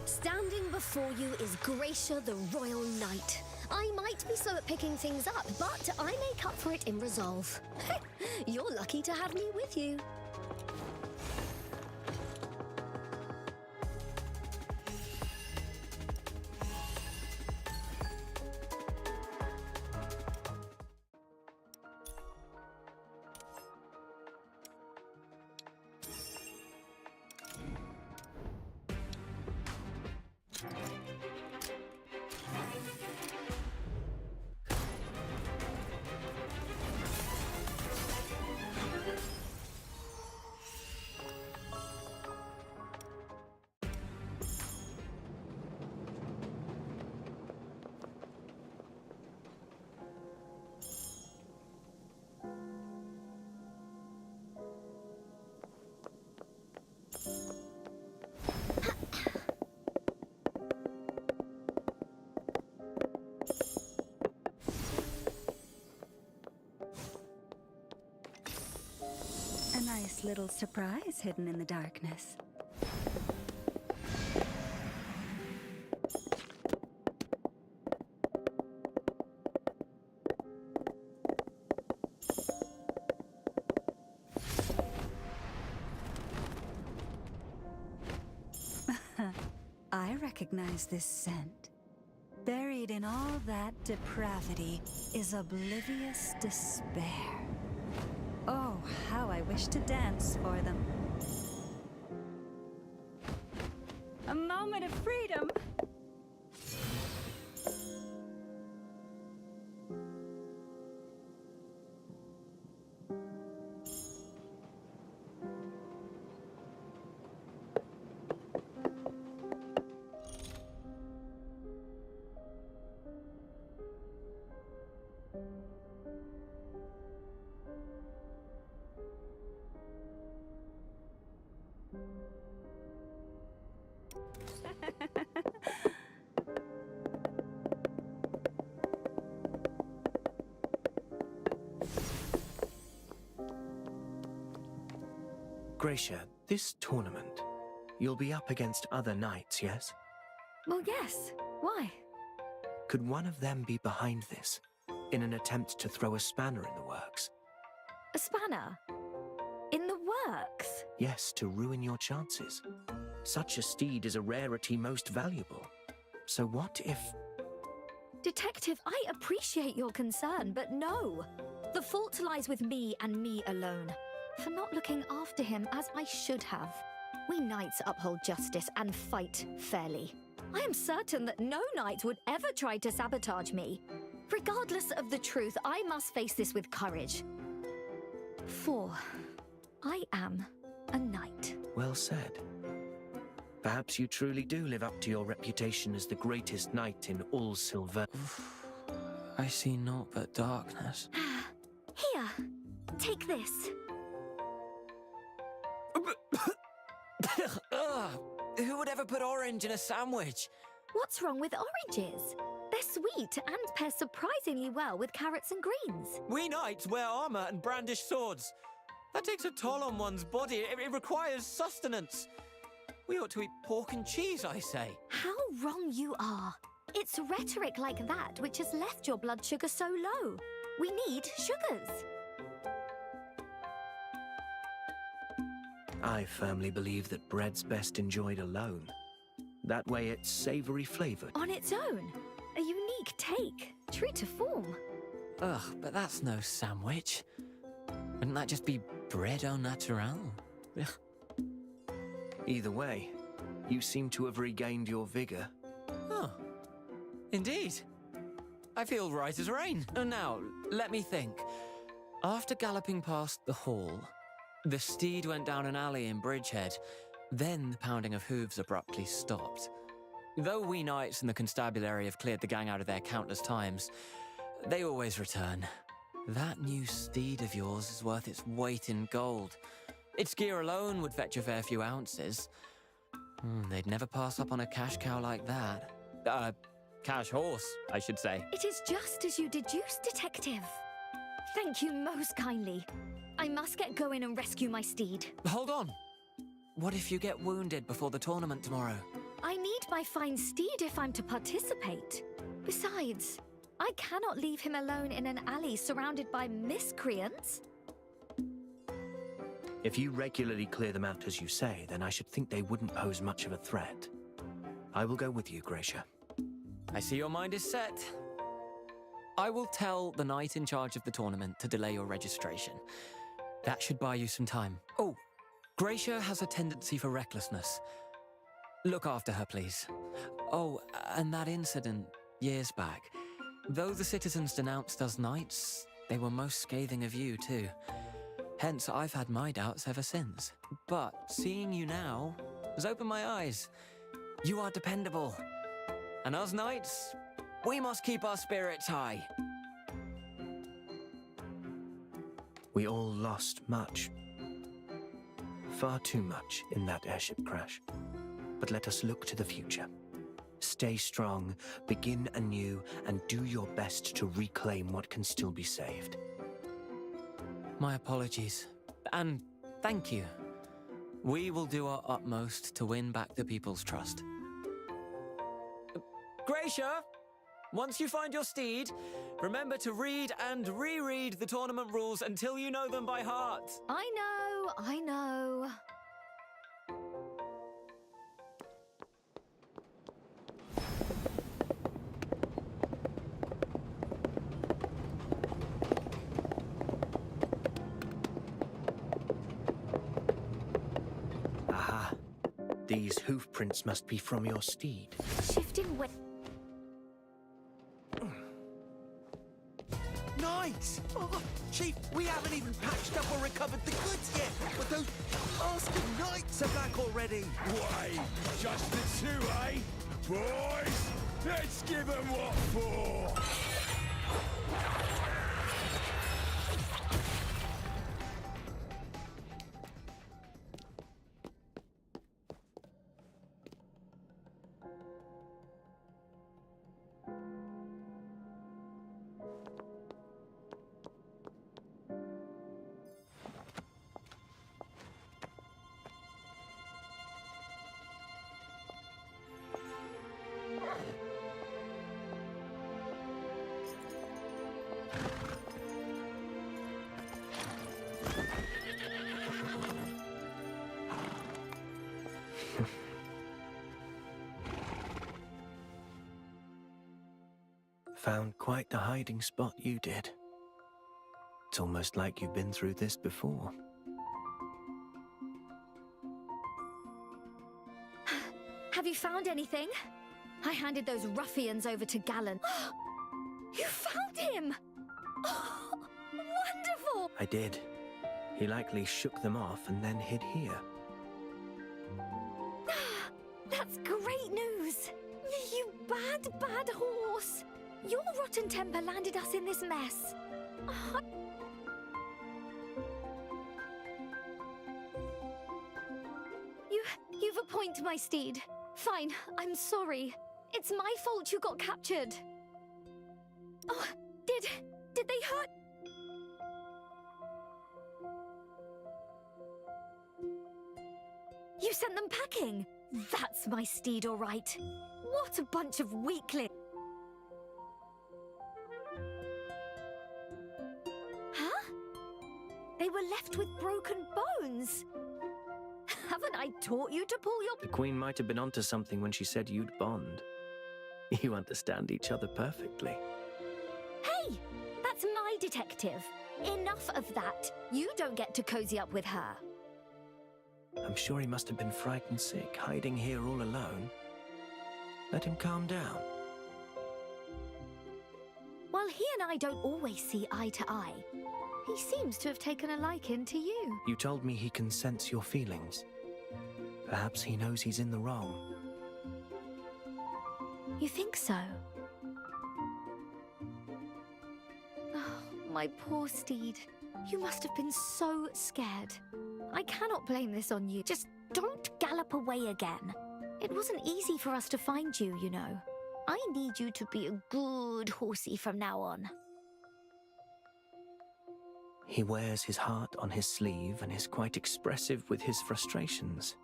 Standing before you is Gracia the Royal Knight. I might be slow at picking things up, but I make up for it in resolve. You're lucky to have me with you. A nice little surprise hidden in the darkness. I recognize this scent. Buried in all that depravity is oblivious despair. Oh, how I wish to dance for them. A moment of freedom! Gracia, this tournament, you'll be up against other knights, yes? Well, yes. Why? Could one of them be behind this, in an attempt to throw a spanner in the works? A spanner? In the works? Yes, to ruin your chances. Such a steed is a rarity most valuable. So what if... Detective, I appreciate your concern, but no. The fault lies with me and me alone, for not looking after him as I should have. We knights uphold justice and fight fairly. I am certain that no knight would ever try to sabotage me. Regardless of the truth, I must face this with courage. For I am a knight. Well said. Perhaps you truly do live up to your reputation as the greatest knight in all Silver. I see naught but darkness. Here, take this. Ugh, who would ever put orange in a sandwich? What's wrong with oranges? They're sweet and pair surprisingly well with carrots and greens. We knights wear armor and brandish swords. That takes a toll on one's body. It requires sustenance. We ought to eat pork and cheese, I say. How wrong you are. It's rhetoric like that which has left your blood sugar so low. We need sugars. I firmly believe that bread's best enjoyed alone. That way it's savory flavored. On its own. A unique take. True to form. Ugh, but that's no sandwich. Wouldn't that just be bread au naturel? Ugh. Either way, you seem to have regained your vigor. Oh, indeed. I feel right as rain. And now, let me think. After galloping past the hall, the steed went down an alley in Bridgehead. Then the pounding of hooves abruptly stopped. Though we knights in the constabulary have cleared the gang out of there countless times, they always return. That new steed of yours is worth its weight in gold. Its gear alone would fetch a fair few ounces. They'd never pass up on a cash cow like that. Cash horse, I should say. It is just as you deduced, Detective. Thank you most kindly. I must get going and rescue my steed. Hold on. What if you get wounded before the tournament tomorrow? I need my fine steed if I'm to participate. Besides, I cannot leave him alone in an alley surrounded by miscreants. If you regularly clear them out as you say, then I should think they wouldn't pose much of a threat. I will go with you, Gracia. I see your mind is set. I will tell the knight in charge of the tournament to delay your registration. That should buy you some time. Oh, Gracia has a tendency for recklessness. Look after her, please. Oh, and that incident years back. Though the citizens denounced us knights, they were most scathing of you, too. Hence, I've had my doubts ever since. But seeing you now has opened my eyes. You are dependable. And us knights, we must keep our spirits high. We all lost much. Far too much in that airship crash. But let us look to the future. Stay strong, begin anew, and do your best to reclaim what can still be saved. My apologies. And thank you. We will do our utmost to win back the people's trust. Gracia, once you find your steed, remember to read and reread the tournament rules until you know them by heart. I know. Aha. These hoof prints must be from your steed. Shifting way. Nice! Oh, Chief, we haven't even patched up or recovered the goods yet, but those bastard knights are back already. Why, just the two, eh? Boys, let's give them what for! Found quite the hiding spot you did. It's almost like you've been through this before. Have you found anything? I handed those ruffians over to Gallon. You found him! Oh, wonderful! I did. He likely shook them off and then hid here. That's great news! You bad horse! Your rotten temper landed us in this mess. You've appointed my steed. Fine, I'm sorry. It's my fault you got captured. Oh, did they hurt? You sent them packing? That's my steed, all right. What a bunch of weaklings. Huh? They were left with broken bones. Haven't I taught you to pull your... The Queen might have been onto something when she said you'd bond. You understand each other perfectly. Hey, that's my detective. Enough of that. You don't get to cozy up with her. I'm sure he must have been frightened sick, hiding here all alone. Let him calm down. While he and I don't always see eye to eye, he seems to have taken a liking to you. You told me he can sense your feelings. Perhaps he knows he's in the wrong. You think so? Oh, my poor steed. You must have been so scared. I cannot blame this on you. Just don't gallop away again. It wasn't easy for us to find you, you know. I need you to be a good horsey from now on. He wears his heart on his sleeve and is quite expressive with his frustrations.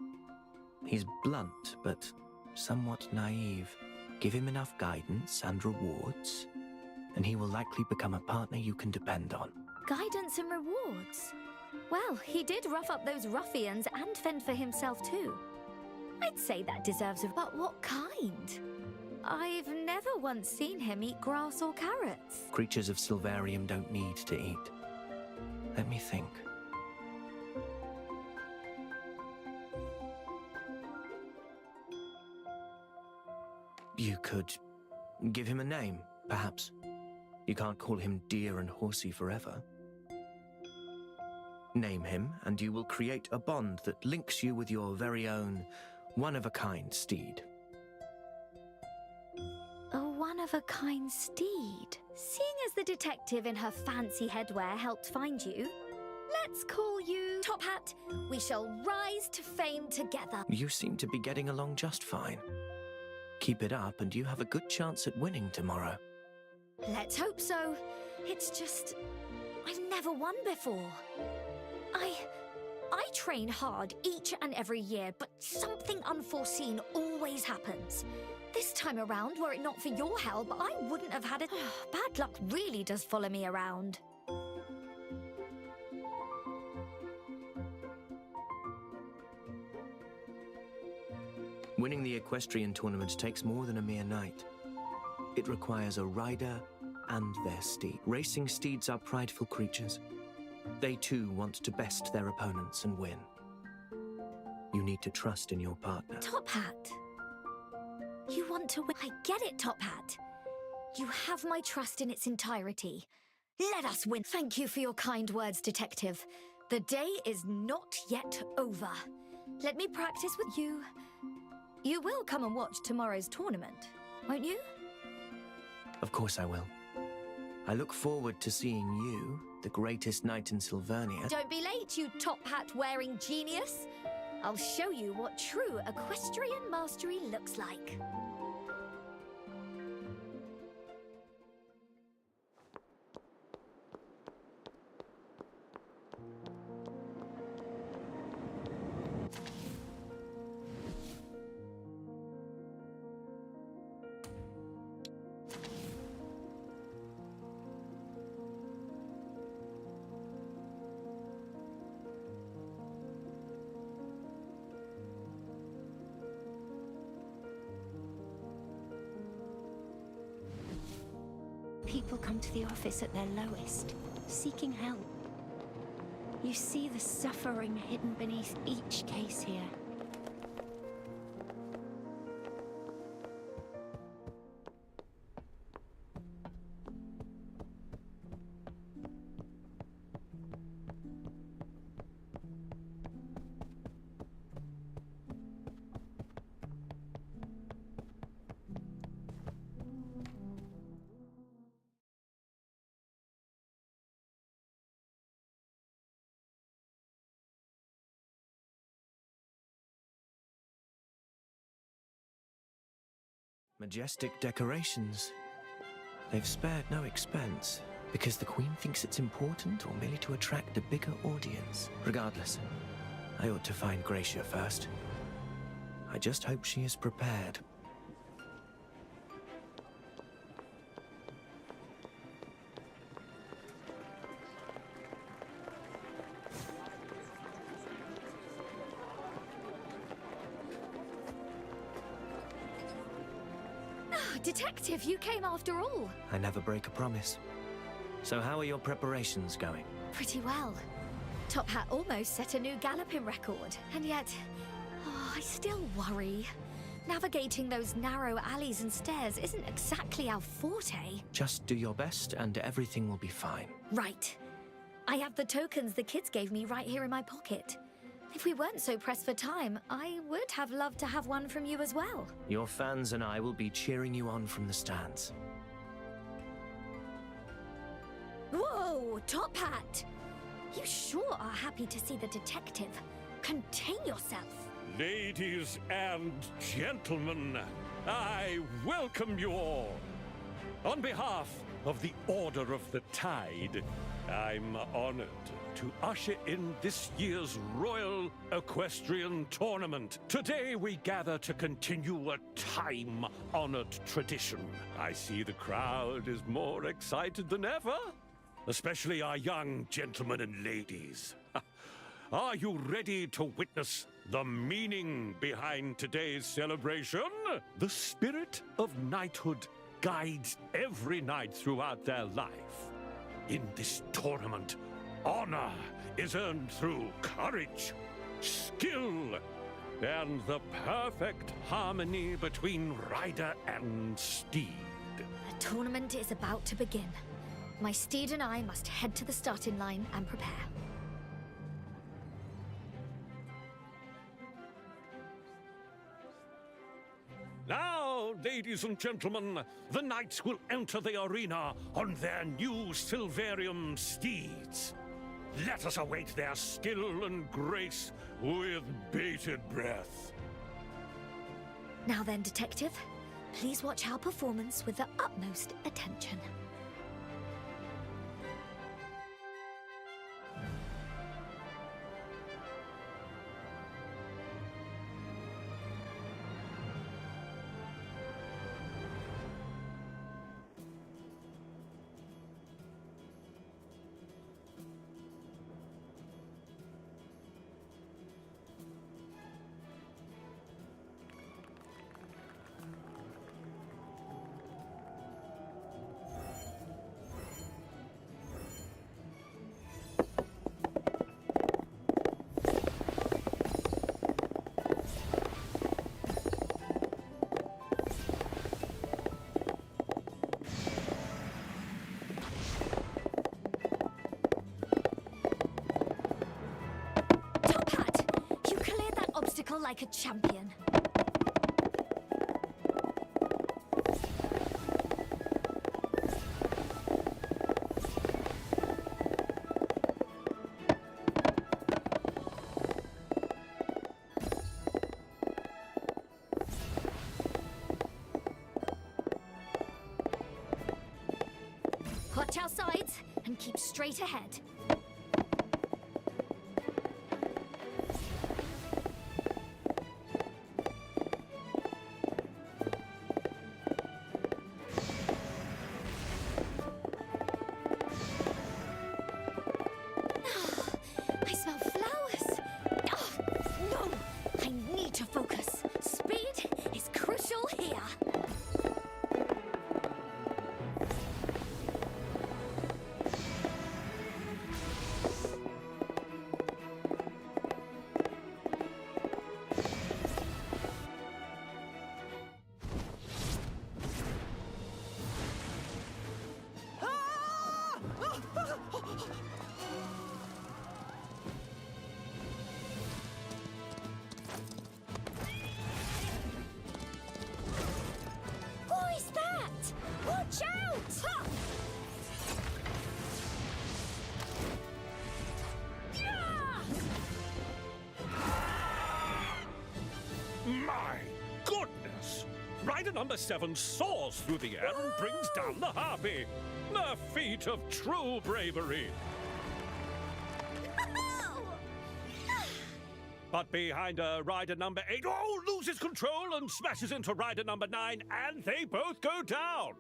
He's blunt, but somewhat naive. Give him enough guidance and rewards, and he will likely become a partner you can depend on. Guidance and rewards? Well, he did rough up those ruffians and fend for himself too. I'd say that deserves a... But what kind? I've never once seen him eat grass or carrots. Creatures of Silvarium don't need to eat. Let me think. You could give him a name, perhaps. You can't call him Dear and Horsey forever. Name him, and you will create a bond that links you with your very own one-of-a-kind steed. A one-of-a-kind steed? Seeing as the detective in her fancy headwear helped find you, let's call you Top Hat. We shall rise to fame together. You seem to be getting along just fine. Keep it up, and you have a good chance at winning tomorrow. Let's hope so. It's just... I've never won before. I train hard each and every year, but something unforeseen always happens. This time around, were it not for your help, I wouldn't have had it. Bad luck really does follow me around. Winning the equestrian tournament takes more than a mere night. It requires a rider and their steed. Racing steeds are prideful creatures. They too want to best their opponents and win. You need to trust in your partner. Top Hat. You want to win. I get it, Top Hat. You have my trust in its entirety. Let us win. Thank you for your kind words, Detective. The day is not yet over. Let me practice with you. You will come and watch tomorrow's tournament, won't you? Of course I will. I look forward to seeing you, the greatest knight in Silvernia. Don't be late, you top hat wearing genius. I'll show you what true equestrian mastery looks like. People come to the office at their lowest, seeking help. You see the suffering hidden beneath each case here. Majestic decorations. They've spared no expense, because the Queen thinks it's important or merely to attract a bigger audience. Regardless, I ought to find Gracia first. I just hope she is prepared. Detective, you came after all. I never break a promise. So how are your preparations going? Pretty well. Top Hat almost set a new galloping record, and yet, I still worry. Navigating those narrow alleys and stairs isn't exactly our forte. Just do your best and everything will be fine. Right. I have the tokens the kids gave me right here in my pocket. If we weren't so pressed for time, I would have loved to have one from you as well. Your fans and I will be cheering you on from the stands. Whoa, Top Hat! You sure are happy to see the detective. Contain yourself. Ladies and gentlemen, I welcome you all. On behalf of the Order of the Tide, I'm honored to usher in this year's Royal Equestrian Tournament. Today we gather to continue a time-honored tradition. I see the crowd is more excited than ever, especially our young gentlemen and ladies. Are you ready to witness the meaning behind today's celebration? The spirit of knighthood guides every knight throughout their life. In this tournament, honor is earned through courage, skill, and the perfect harmony between rider and steed. The tournament is about to begin. My steed and I must head to the starting line and prepare. Now, ladies and gentlemen, the knights will enter the arena on their new Silverium steeds. Let us await their skill and grace with bated breath. Now then, Detective, please watch our performance with the utmost attention. Like a champion. Watch our sides and keep straight ahead. My goodness! Rider number 7 soars through the air and brings down the harpy. A feat of true bravery. But behind her, rider number 8, loses control and smashes into rider number 9, and they both go down.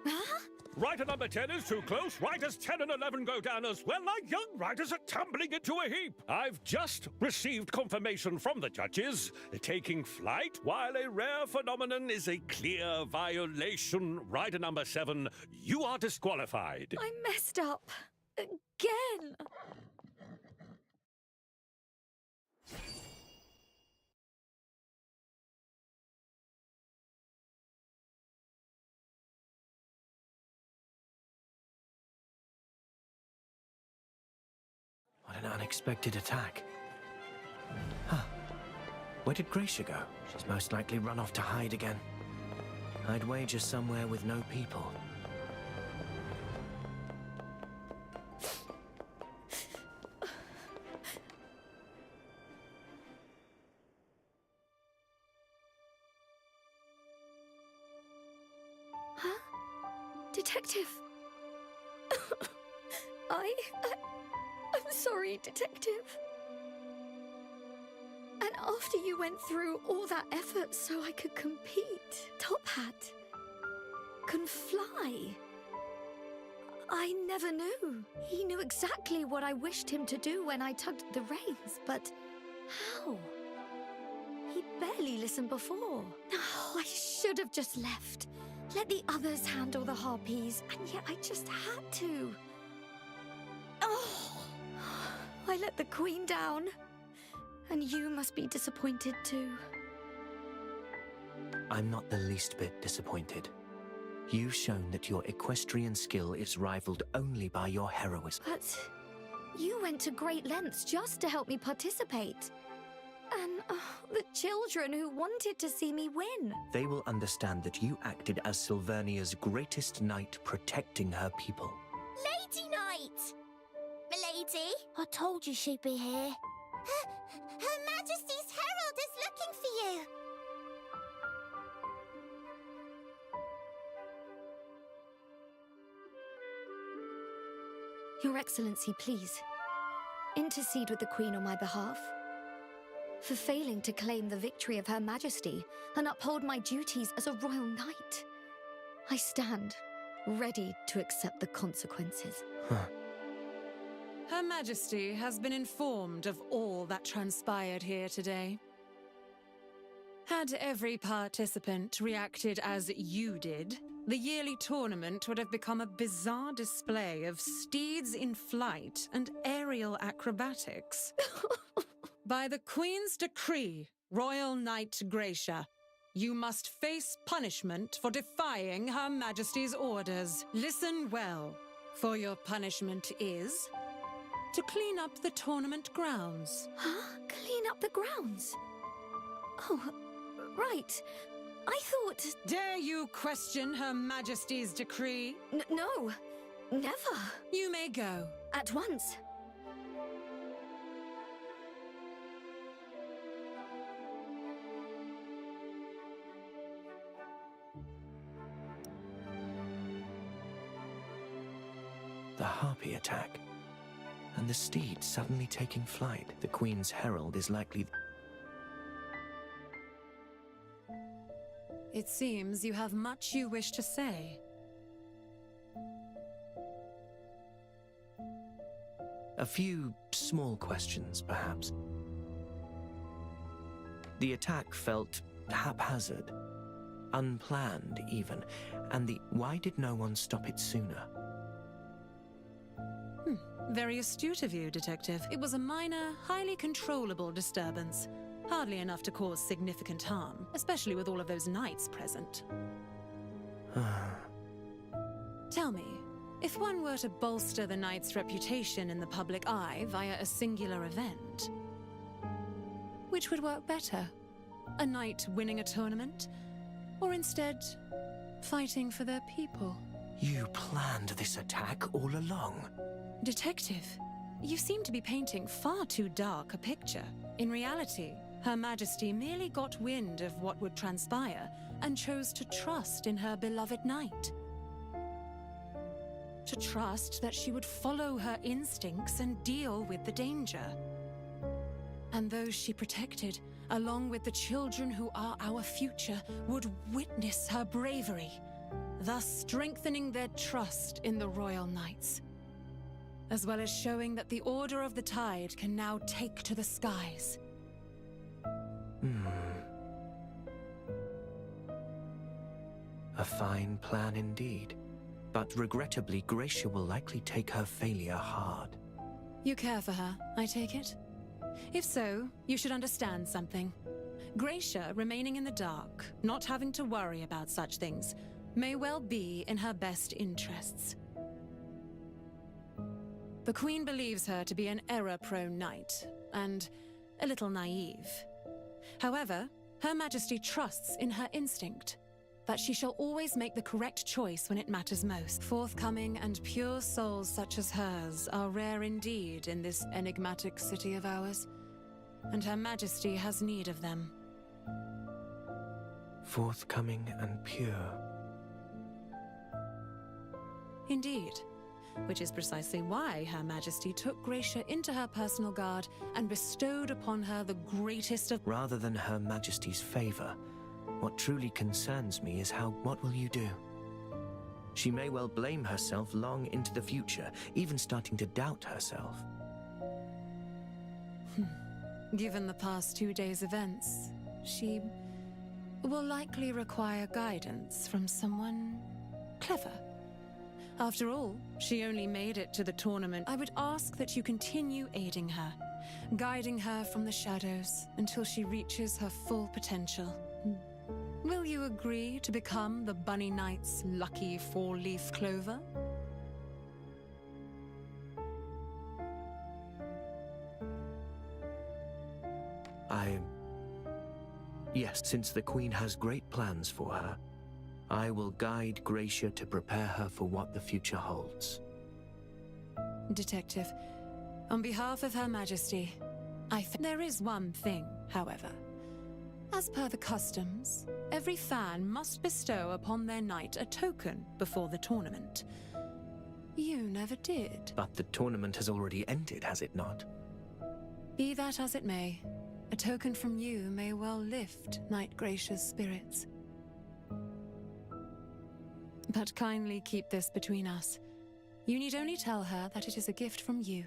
Huh? Rider number 10 is too close. Riders 10 and 11 go down as well. My young riders are tumbling into a heap. I've just received confirmation from the judges. Taking flight while a rare phenomenon is a clear violation. Rider number 7, you are disqualified. I messed up. Again. What an unexpected attack. Huh. Where did Gracia go? She's most likely run off to hide again. I'd wager somewhere with no people. Huh? Detective. I'm sorry, Detective. And after you went through all that effort so I could compete, Top Hat can fly. I never knew. He knew exactly what I wished him to do when I tugged at the reins, but how? He barely listened before. Oh, I should have just left. Let the others handle the harpies, and yet I just had to. Oh, I let the Queen down. And you must be disappointed too. I'm not the least bit disappointed. You've shown that your equestrian skill is rivaled only by your heroism. But you went to great lengths just to help me participate. And the children who wanted to see me win. They will understand that you acted as Silvernia's greatest knight protecting her people. Lady Knight! Milady? I told you she'd be here. Her Majesty's Herald is looking for you. Your Excellency, please, intercede with the Queen on my behalf. For failing to claim the victory of Her Majesty and uphold my duties as a royal knight. I stand, ready to accept the consequences. Her Majesty has been informed of all that transpired here today. Had every participant reacted as you did, the yearly tournament would have become a bizarre display of steeds in flight and aerial acrobatics. By the Queen's decree, Royal Knight Gracia, you must face punishment for defying Her Majesty's orders. Listen well, for your punishment is to clean up the tournament grounds. Huh? Clean up the grounds? Oh, right. I thought... Dare you question Her Majesty's decree? No, never. You may go. At once. The harpy attack. And the steed suddenly taking flight. The Queen's herald is likely... It seems you have much you wish to say. A few small questions, perhaps. The attack felt haphazard, unplanned even, and why did no one stop it sooner? Very astute of you, Detective. It was a minor, highly controllable disturbance. Hardly enough to cause significant harm, especially with all of those knights present. Tell me, if one were to bolster the knight's reputation in the public eye via a singular event, which would work better? A knight winning a tournament? Or instead, fighting for their people? You planned this attack all along. Detective, you seem to be painting far too dark a picture. In reality, Her Majesty merely got wind of what would transpire and chose to trust in her beloved knight. To trust that she would follow her instincts and deal with the danger. And those she protected, along with the children who are our future, would witness her bravery, thus strengthening their trust in the Royal Knights. As well as showing that the Order of the Tide can now take to the skies. A fine plan indeed. But regrettably, Gracia will likely take her failure hard. You care for her, I take it? If so, you should understand something. Gracia remaining in the dark, not having to worry about such things, may well be in her best interests. The Queen believes her to be an error-prone knight, and a little naive. However, Her Majesty trusts in her instinct, that she shall always make the correct choice when it matters most. Forthcoming and pure souls such as hers are rare indeed in this enigmatic city of ours, and Her Majesty has need of them. Forthcoming and pure. Indeed. Which is precisely why Her Majesty took Gracia into her personal guard and bestowed upon her the greatest of... Rather than Her Majesty's favor, what truly concerns me is what will you do? She may well blame herself long into the future, even starting to doubt herself. Given the past 2 days' events, she will likely require guidance from someone clever. After all, she only made it to the tournament. I would ask that you continue aiding her, guiding her from the shadows until she reaches her full potential. Will you agree to become the Bunny Knight's lucky four-leaf clover? Yes, since the Queen has great plans for her, I will guide Gracia to prepare her for what the future holds. Detective, on behalf of Her Majesty, there is one thing, however. As per the customs, every fan must bestow upon their knight a token before the tournament. You never did. But the tournament has already ended, has it not? Be that as it may, a token from you may well lift Knight Gracia's spirits. But kindly keep this between us. You need only tell her that it is a gift from you.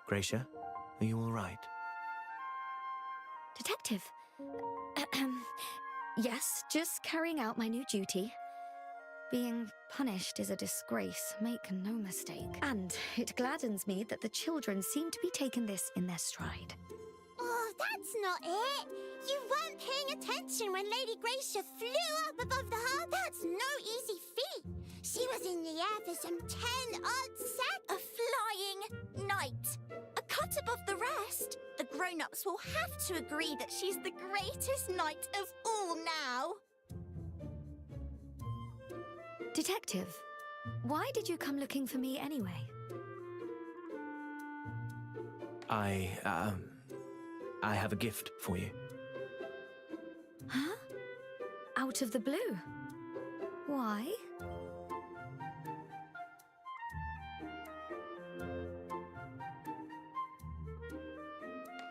Gracia, are you all right? Detective. Yes, just carrying out my new duty. Being punished is a disgrace, make no mistake. And it gladdens me that the children seem to be taking this in their stride. Oh, that's not it. You weren't paying attention when Lady Gracia flew up above the harbour. That's no easy feat. She was in the air for some 10-odd seconds. A flying knight. A cut above the rest. The grown-ups will have to agree that she's the greatest knight of all now. Detective, why did you come looking for me anyway? I have a gift for you. Huh? Out of the blue? Why?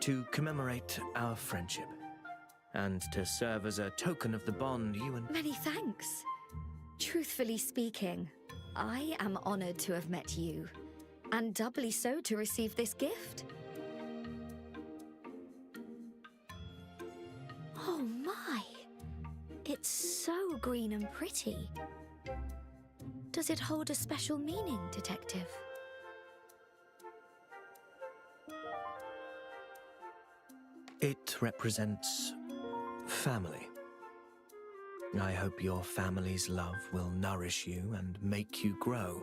To commemorate our friendship, and to serve as a token of the bond you and... Many thanks. Truthfully speaking, I am honored to have met you, and doubly so to receive this gift. Oh my! It's so green and pretty. Does it hold a special meaning, Detective? It represents family. I hope your family's love will nourish you and make you grow.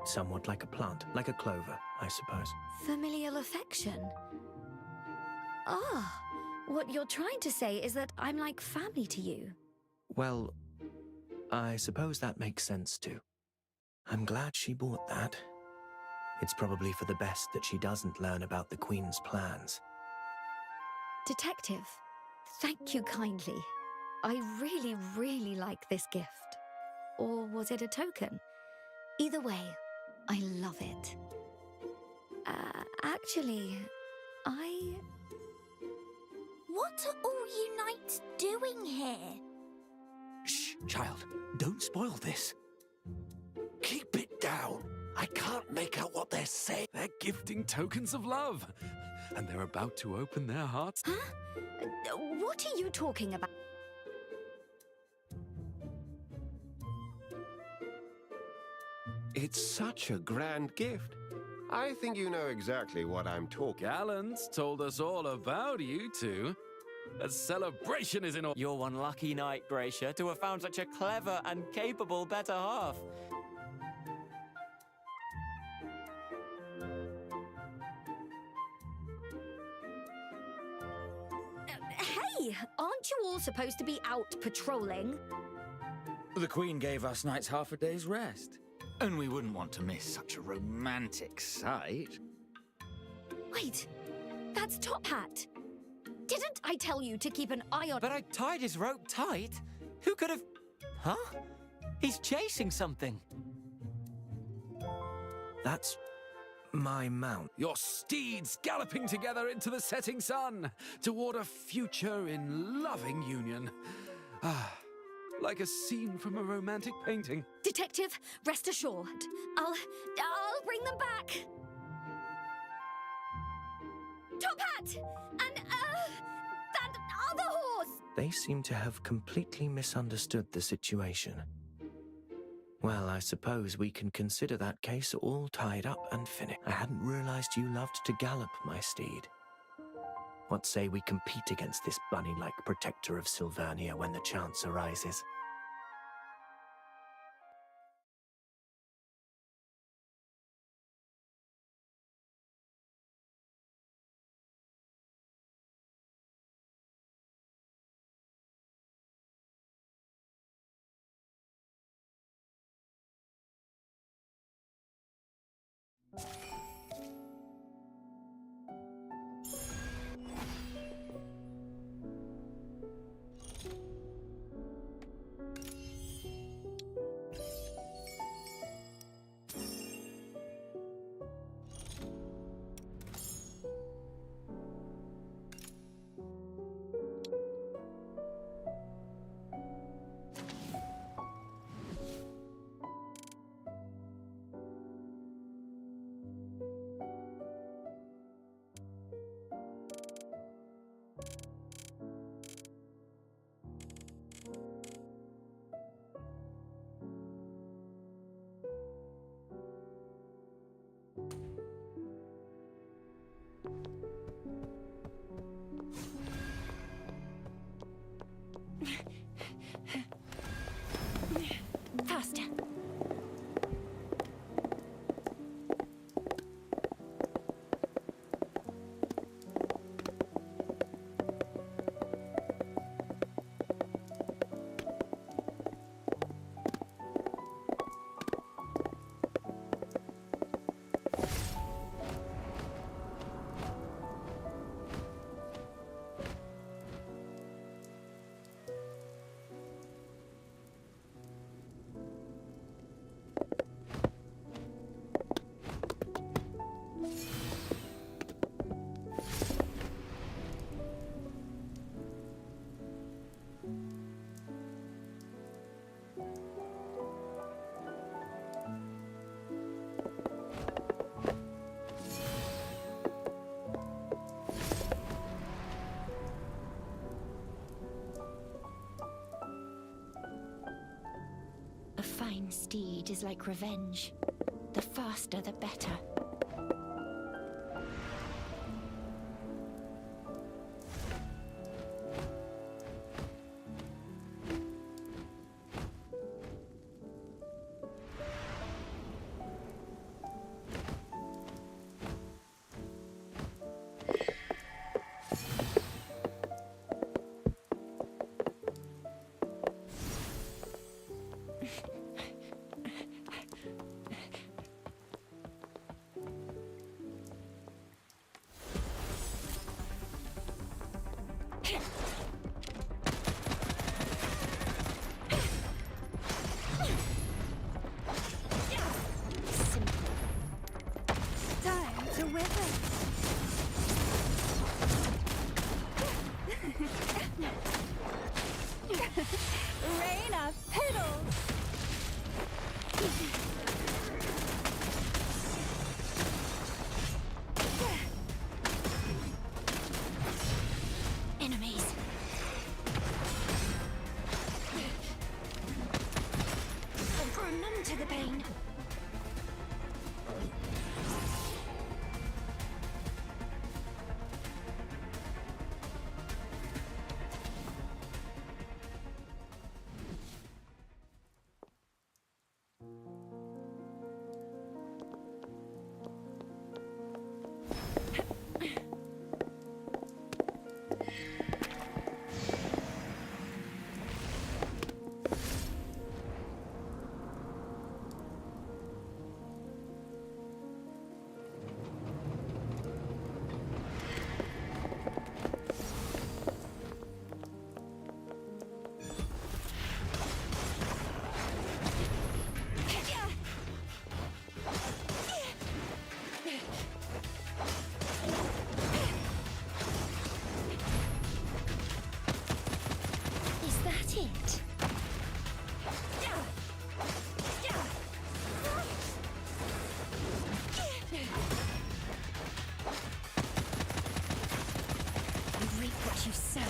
Somewhat like a plant, like a clover, I suppose. Familial affection? Ah, what you're trying to say is that I'm like family to you. Well, I suppose that makes sense too. I'm glad she bought that. It's probably for the best that she doesn't learn about the Queen's plans. Detective, thank you kindly. I really, really like this gift. Or was it a token? Either way, I love it. Actually, What are all you knights doing here? Shh, child. Don't spoil this. Keep it down. I can't make out what they're saying. They're gifting tokens of love. And they're about to open their hearts. Huh? What are you talking about? It's such a grand gift. I think you know exactly what I'm talking. Gallant's told us all about you two. A celebration is in order. You're one lucky knight, Gracia, to have found such a clever and capable better half. Hey, aren't you all supposed to be out patrolling? The Queen gave us knights half a day's rest. And we wouldn't want to miss such a romantic sight. Wait, that's Top Hat. Didn't I tell you to keep an eye on— But I tied his rope tight. Who could have... Huh? He's chasing something. That's my mount. Your steeds galloping together into the setting sun toward a future in loving union. Ah, like a scene from a romantic painting. Detective, rest assured. I'll bring them back. Top Hat! And, that other horse! They seem to have completely misunderstood the situation. Well, I suppose we can consider that case all tied up and finished. I hadn't realized you loved to gallop, my steed. What say we compete against this bunny-like protector of Sylvania when the chance arises? Faster. A fine steed is like revenge. The faster, the better. it. You reap what you sow.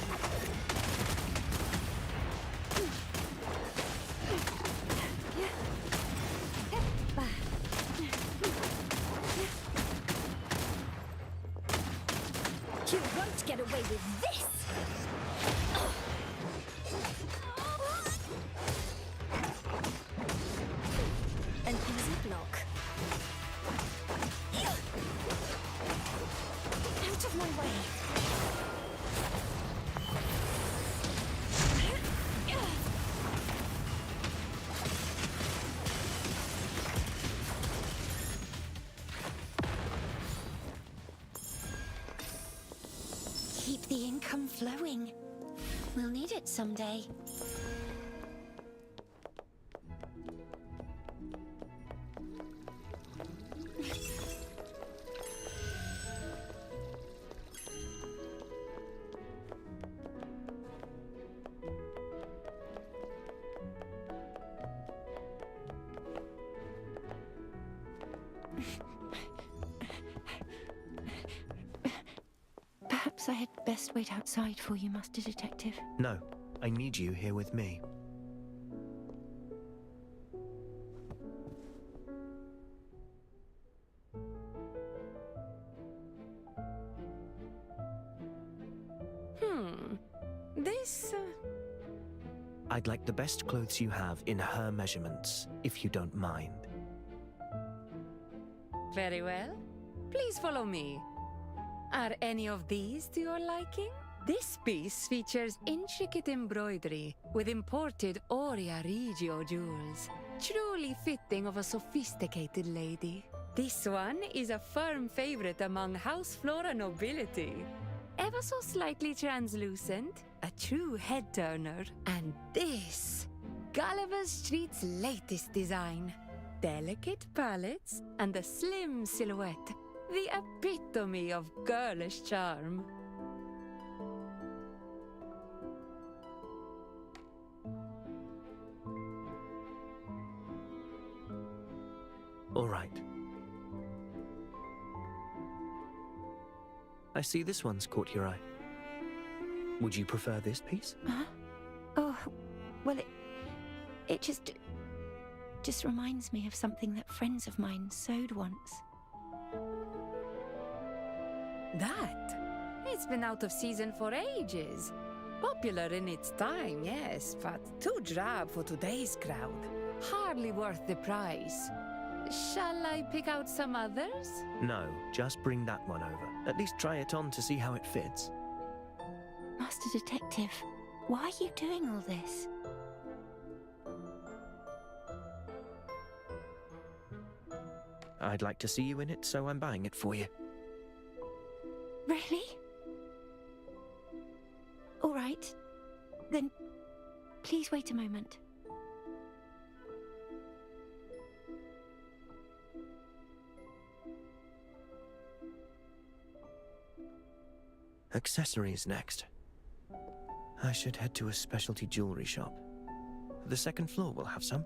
You won't get away with this! An easy block. Out of my way! Keep the income flowing. We'll need it someday. Perhaps I had best wait outside for you, Master Detective. No, I need you here with me. This... I'd like the best clothes you have in her measurements, if you don't mind. Very well. Please follow me. Are any of these to your liking? This piece features intricate embroidery with imported Oria Regio jewels, truly fitting of a sophisticated lady. This one is a firm favorite among House Flora nobility. Ever so slightly translucent, a true head-turner. And this, Gulliver Street's latest design. Delicate palettes and a slim silhouette, the epitome of girlish charm. All right. I see this one's caught your eye. Would you prefer this piece? Huh? Oh, well, it just reminds me of something that friends of mine sewed once. That? It's been out of season for ages. Popular in its time, yes, but too drab for today's crowd. Hardly worth the price. Shall I pick out some others? No, just bring that one over. At least try it on to see how it fits. Master Detective, why are you doing all this? I'd like to see you in it, so I'm buying it for you. Really? All right. Then, please wait a moment. Accessories next. I should head to a specialty jewelry shop. The second floor will have some.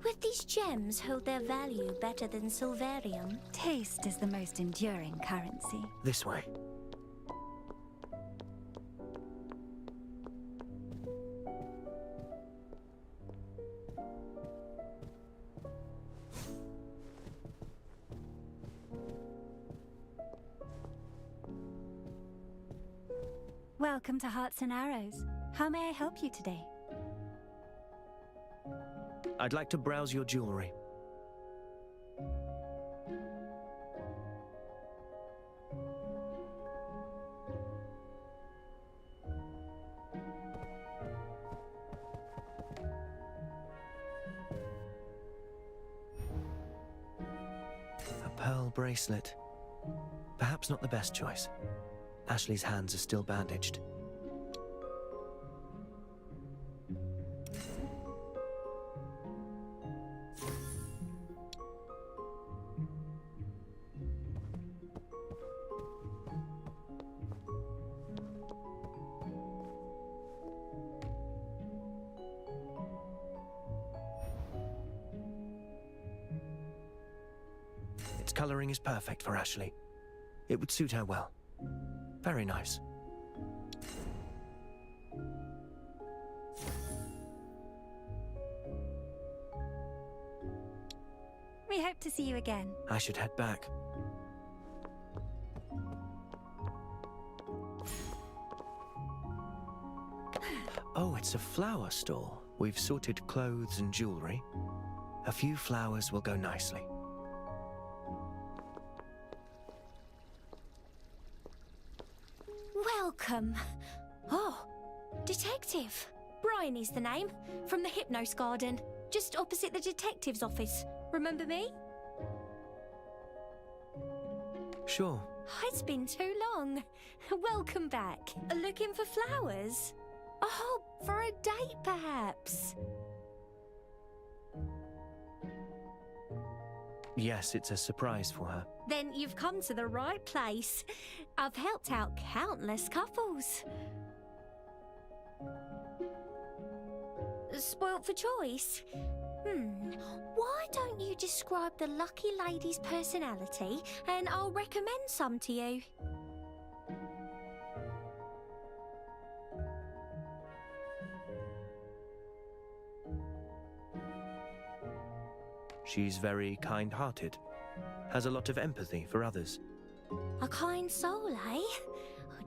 Would these gems hold their value better than silverium? Taste is the most enduring currency. This way. Welcome to Hearts and Arrows. How may I help you today? I'd like to browse your jewelry. A pearl bracelet. Perhaps not the best choice. Ashley's hands are still bandaged. That colouring is perfect for Ashley. It would suit her well. Very nice. We hope to see you again. I should head back. Oh, it's a flower store. We've sorted clothes and jewellery. A few flowers will go nicely. Welcome. Oh, Detective. Bryony's the name, from the Hypnos Garden, just opposite the detective's office. Remember me? Sure. It's been too long. Welcome back. Looking for flowers? Oh, for a date, perhaps? Yes, it's a surprise for her. Then you've come to the right place. I've helped out countless couples. Spoilt for choice? Why don't you describe the lucky lady's personality and I'll recommend some to you? She's very kind-hearted. Has a lot of empathy for others. A kind soul, eh?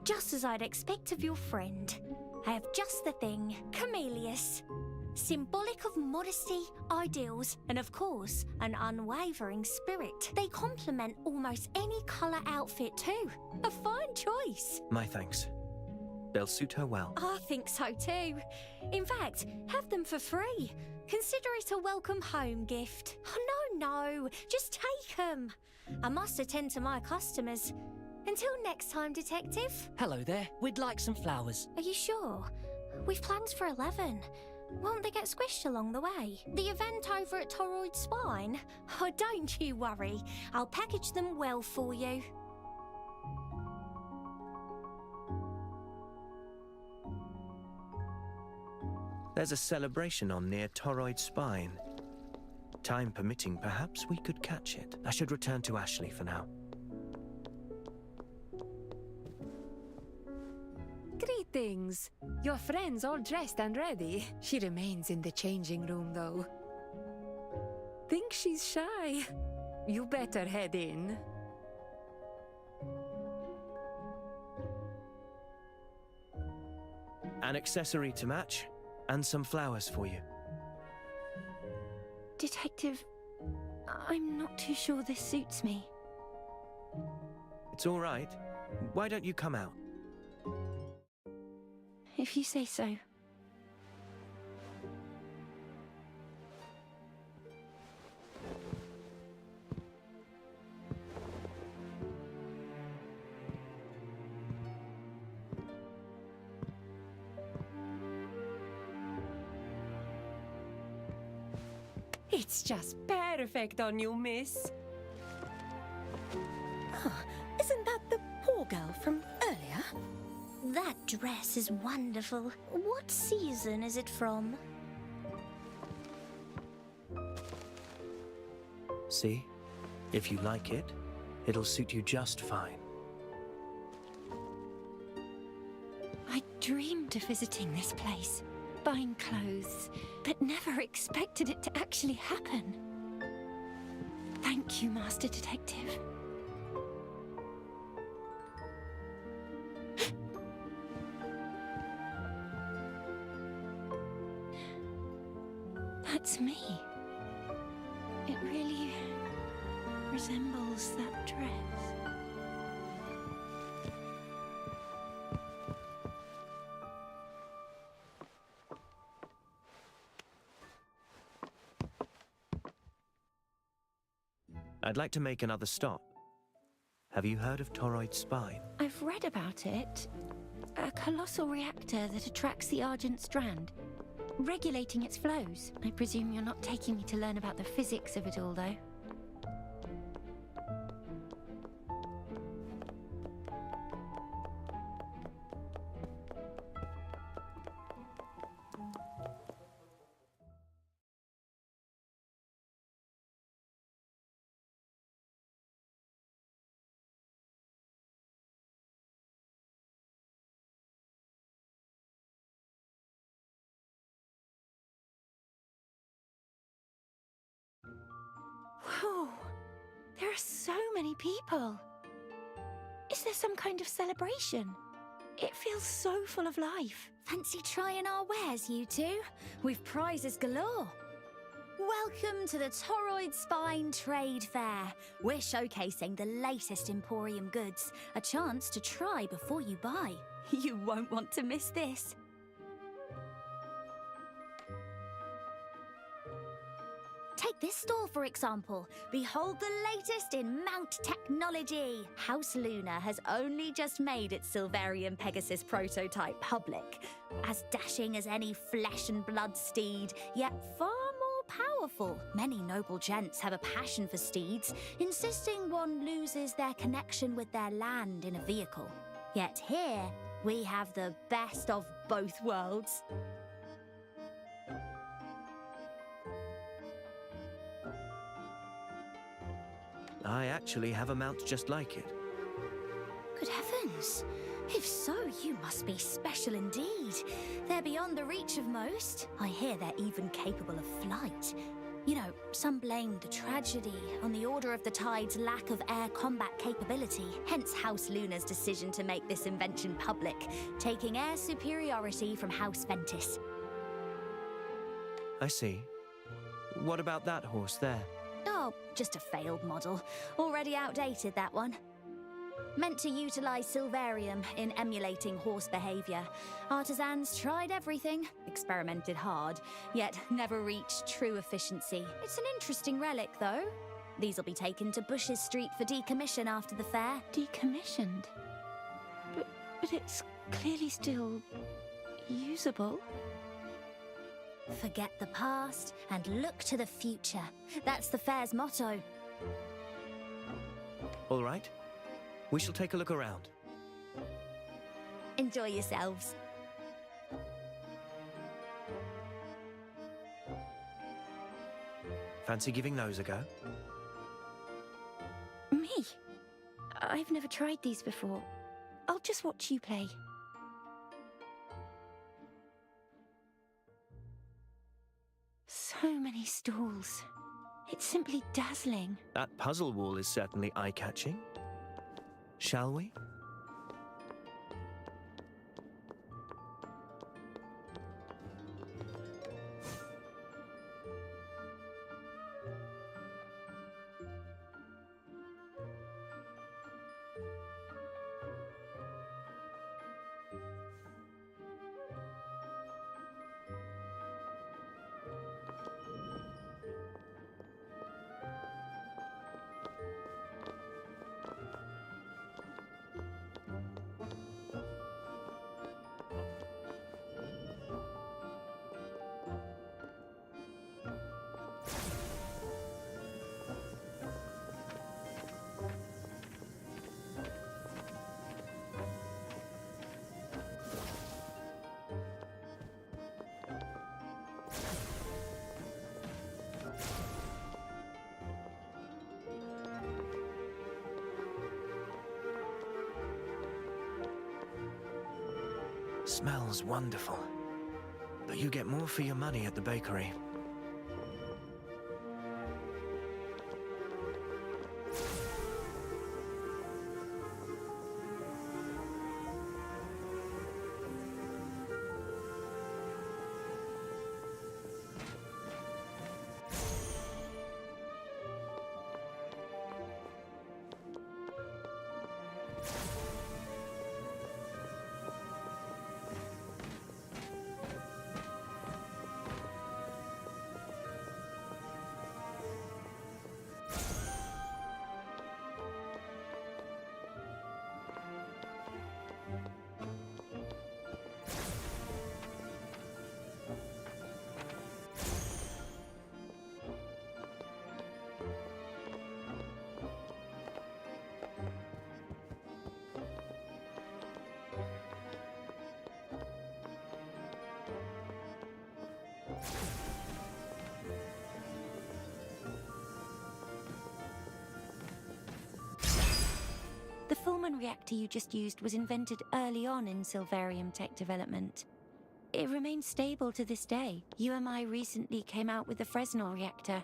Just as I'd expect of your friend. I have just the thing, camellias. Symbolic of modesty, ideals, and of course, an unwavering spirit. They complement almost any colour outfit too. A fine choice. My thanks. They'll suit her well. I think so too. In fact, have them for free. Consider it a welcome home gift. Oh, no, just take them. I must attend to my customers. Until next time, Detective. Hello there. We'd like some flowers. Are you sure? We've plans for 11. Won't they get squished along the way? The event over at Toroid Spine? Oh, don't you worry. I'll package them well for you. There's a celebration on near Toroid Spine. Time permitting, perhaps we could catch it. I should return to Ashley for now. Greetings. Your friend's all dressed and ready. She remains in the changing room, though. Think she's shy? You better head in. An accessory to match, and some flowers for you. Detective, I'm not too sure this suits me. It's all right. Why don't you come out? If you say so. It's just perfect on you, miss. Isn't that the poor girl from earlier? That dress is wonderful. What season is it from? See? If you like it, it'll suit you just fine. I dreamed of visiting this place, buying clothes, but never expected it to actually happen. Thank you, Master Detective. That's me. It really resembles that dress. I'd like to make another stop. Have you heard of Toroid Spine? I've read about it. A colossal reactor that attracts the Argent Strand, regulating its flows. I presume you're not taking me to learn about the physics of it all, though. Oh, there are so many people. Is there some kind of celebration? It feels so full of life. Fancy trying our wares, you two? We've prizes galore. Welcome to the Toroid Spine Trade Fair. We're showcasing the latest Emporium goods. A chance to try before you buy. You won't want to miss this. Take this store, for example. Behold the latest in mount technology. House Luna has only just made its Silverian Pegasus prototype public. As dashing as any flesh and blood steed, yet far more powerful. Many noble gents have a passion for steeds, insisting one loses their connection with their land in a vehicle. Yet here, we have the best of both worlds. I actually have a mount just like it. Good heavens! If so, you must be special indeed. They're beyond the reach of most. I hear they're even capable of flight. You know, some blame the tragedy on the Order of the Tide's lack of air combat capability, hence House Luna's decision to make this invention public, taking air superiority from House Ventus. I see. What about that horse there? Oh, just a failed model. Already outdated, that one. Meant to utilize Silverium in emulating horse behavior. Artisans tried everything, experimented hard, yet never reached true efficiency. It's an interesting relic, though. These'll be taken to Bushes Street for decommission after the fair. Decommissioned? But it's clearly still usable. Forget the past and look to the future. That's the fair's motto. All right. We shall take a look around. Enjoy yourselves. Fancy giving those a go? Me? I've never tried these before. I'll just watch you play. So many stalls. It's simply dazzling. That puzzle wall is certainly eye-catching. Shall we? Smells wonderful. But you get more for your money at the bakery. The Fullman reactor you just used was invented early on in Silverium tech development. It remains stable to this day. UMI recently came out with the Fresnel reactor.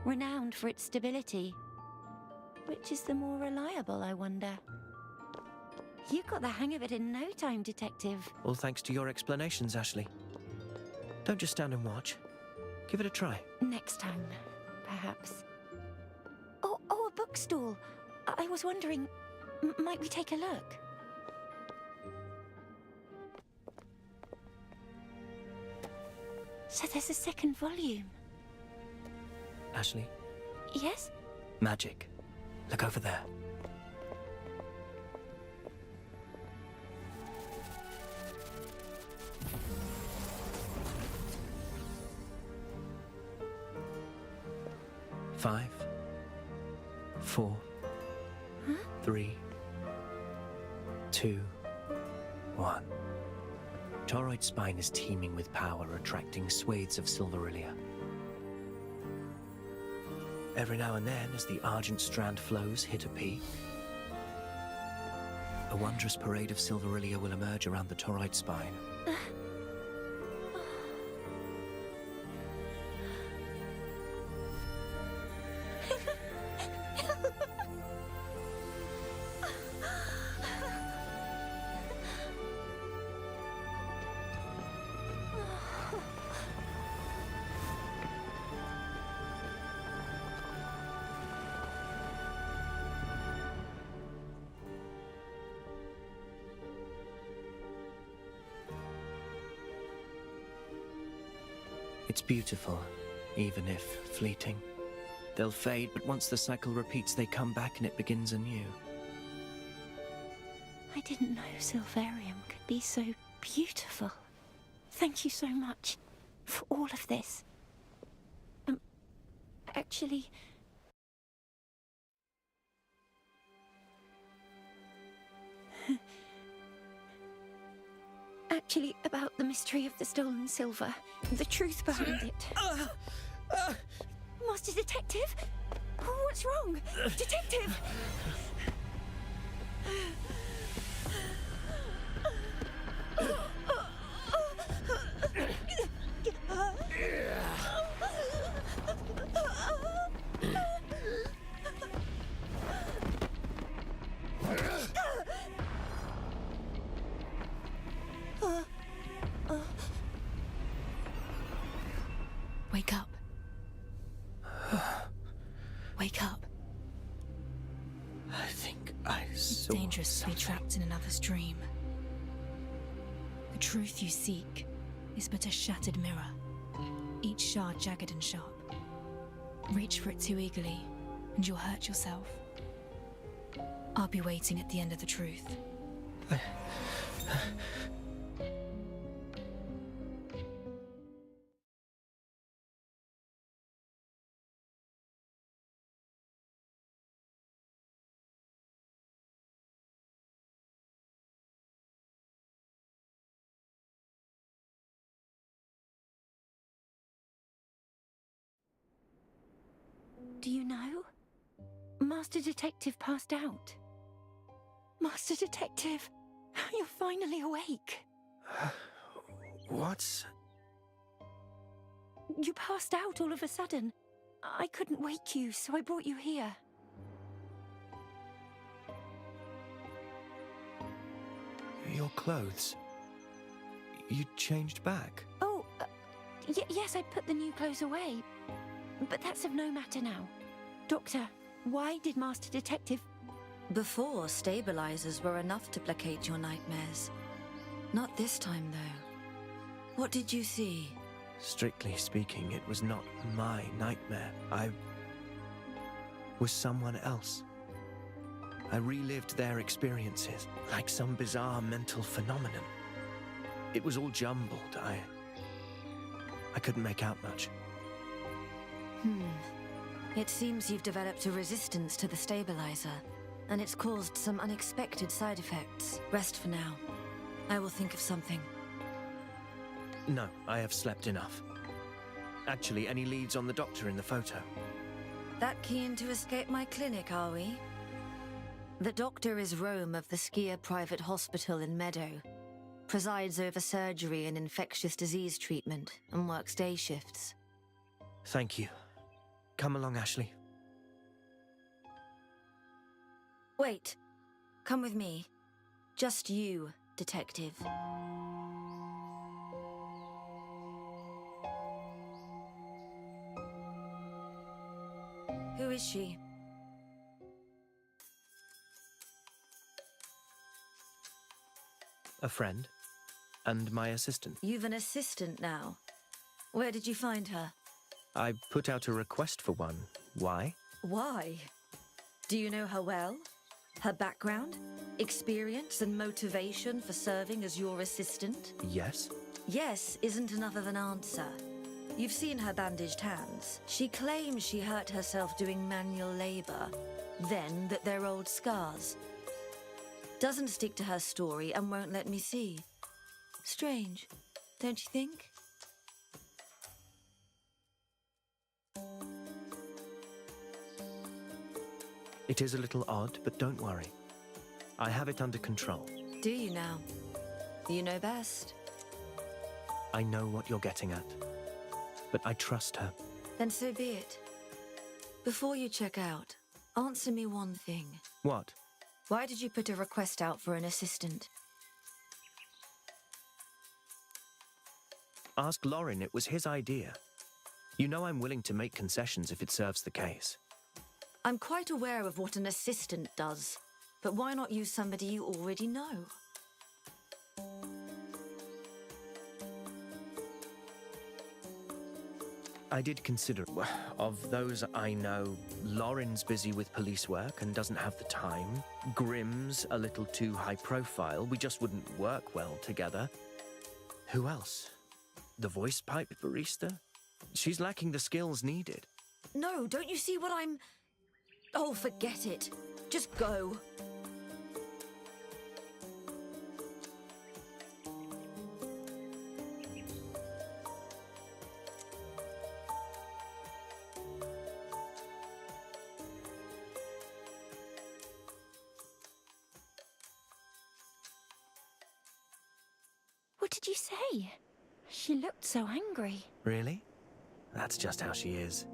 renowned for its stability. Which is the more reliable, I wonder? You got the hang of it in no time, Detective. All thanks to your explanations, Ashley. Don't just stand and watch. Give it a try. Next time, perhaps. Oh, a bookstall. I was wondering, might we take a look? So there's a second volume. Ashley? Yes? Magic. Look over there. Five, 4, 3, 2, 1. Toroid spine is teeming with power, attracting swathes of Silverillia. Every now and then, as the Argent Strand flows hit a peak, a wondrous parade of Silverillia will emerge around the toroid spine. It's beautiful, even if fleeting. They'll fade, but once the cycle repeats, they come back and it begins anew. I didn't know Silverium could be so beautiful. Thank you so much for all of this. Actually... Actually, about the mystery of the stolen silver, the truth behind it. Master Detective? What's wrong? Detective! Wake up. Wake up. I think I saw... It's dangerous to be trapped in another's dream. The truth you seek is but a shattered mirror, each shard jagged and sharp. Reach for it too eagerly, and you'll hurt yourself. I'll be waiting at the end of the truth. Do you know? Master Detective passed out. Master Detective, you're finally awake. What's... You passed out all of a sudden. I couldn't wake you, so I brought you here. Your clothes. You changed back. Oh, yes, I put the new clothes away. But that's of no matter now. Doctor, why did Master Detective... Before, stabilizers were enough to placate your nightmares. Not this time, though. What did you see? Strictly speaking, it was not my nightmare. I was someone else. I relived their experiences, like some bizarre mental phenomenon. It was all jumbled. I couldn't make out much. It seems you've developed a resistance to the stabilizer, and it's caused some unexpected side effects. Rest for now. I will think of something. No, I have slept enough. Actually, any leads on the doctor in the photo? That keen to escape my clinic, are we? The doctor is Rome of the Skier Private Hospital in Meadow. Presides over surgery and infectious disease treatment, and works day shifts. Thank you. Come along, Ashley. Wait. Come with me. Just you, Detective. Who is she? A friend. And my assistant. You've an assistant now. Where did you find her? I put out a request for one. Why? Why? Do you know her well? Her background, experience, and motivation for serving as your assistant? Yes. Yes isn't enough of an answer. You've seen her bandaged hands. She claims she hurt herself doing manual labor, then that they're old scars. Doesn't stick to her story and won't let me see. Strange, don't you think? It is a little odd, but don't worry. I have it under control. Do you now? You know best. I know what you're getting at. But I trust her. Then so be it. Before you check out, answer me one thing. What? Why did you put a request out for an assistant? Ask Lauren, it was his idea. You know I'm willing to make concessions if it serves the case. I'm quite aware of what an assistant does, but why not use somebody you already know? I did consider, of those I know, Lauren's busy with police work and doesn't have the time. Grimm's a little too high profile, we just wouldn't work well together. Who else? The voice pipe barista? She's lacking the skills needed. No, don't you see what I'm... Oh, forget it. Just go. What did you say? She looked so angry. Really? That's just how she is.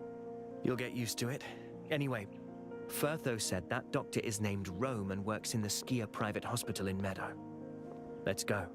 You'll get used to it. Anyway, Firtho said that doctor is named Rome and works in the Skia private hospital in Meadow. Let's go.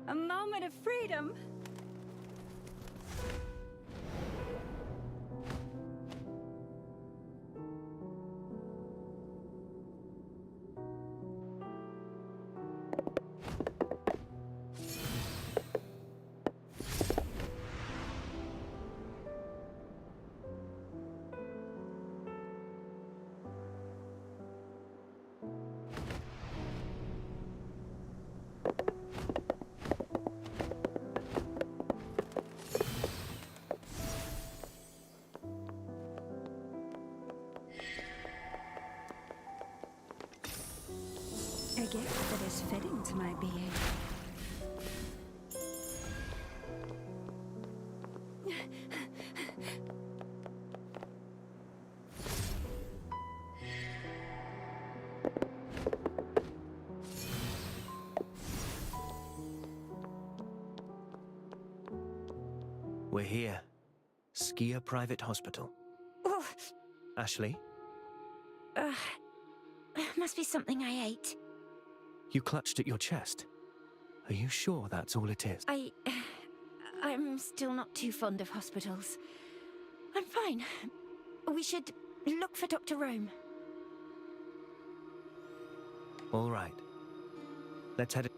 A moment of freedom. A gift that is fitting to my being. We're here. Skier Private Hospital. Oh, Ashley, must be something I ate. you clutched at your chest. Are you sure that's all it is? I'm still not too fond of hospitals. I'm fine. We should look for Dr. Rome. All right. Let's head.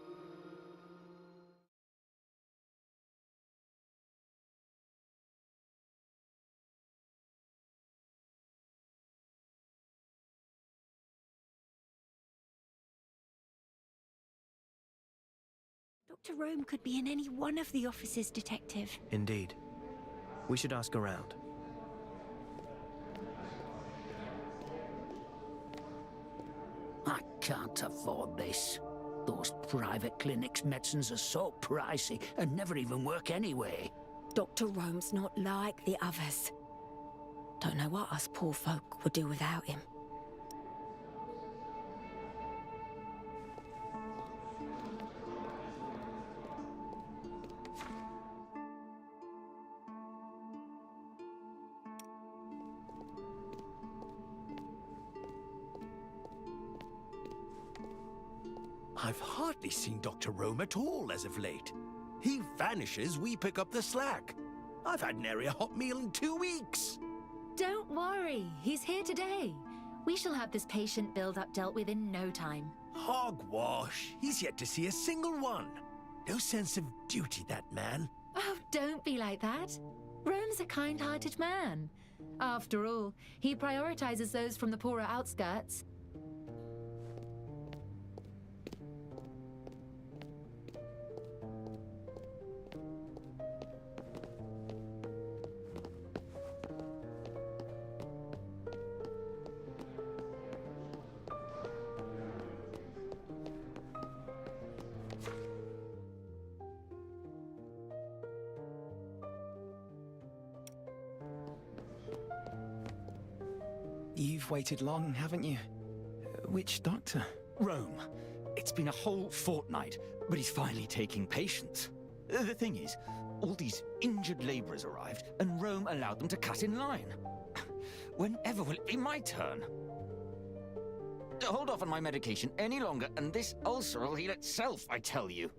Dr. Rome could be in any one of the offices, Detective. Indeed. We should ask around. I can't afford this. Those private clinics' medicines are so pricey and never even work anyway. Dr. Rome's not like the others. Don't know what us poor folk would do without him. I've hardly seen Dr. Rome at all as of late. He vanishes, we pick up the slack. I've had nary a hot meal in 2 weeks. Don't worry, he's here today. We shall have this patient build-up dealt with in no time. Hogwash. He's yet to see a single one. No sense of duty, that man. Oh, don't be like that. Rome's a kind-hearted man. After all, he prioritizes those from the poorer outskirts. You've waited long, haven't you? Which doctor? Rome. It's been a whole fortnight, but he's finally taking patients. The thing is, all these injured laborers arrived, and Rome allowed them to cut in line. Whenever will it be my turn? Hold off on my medication any longer, and this ulcer will heal itself, I tell you.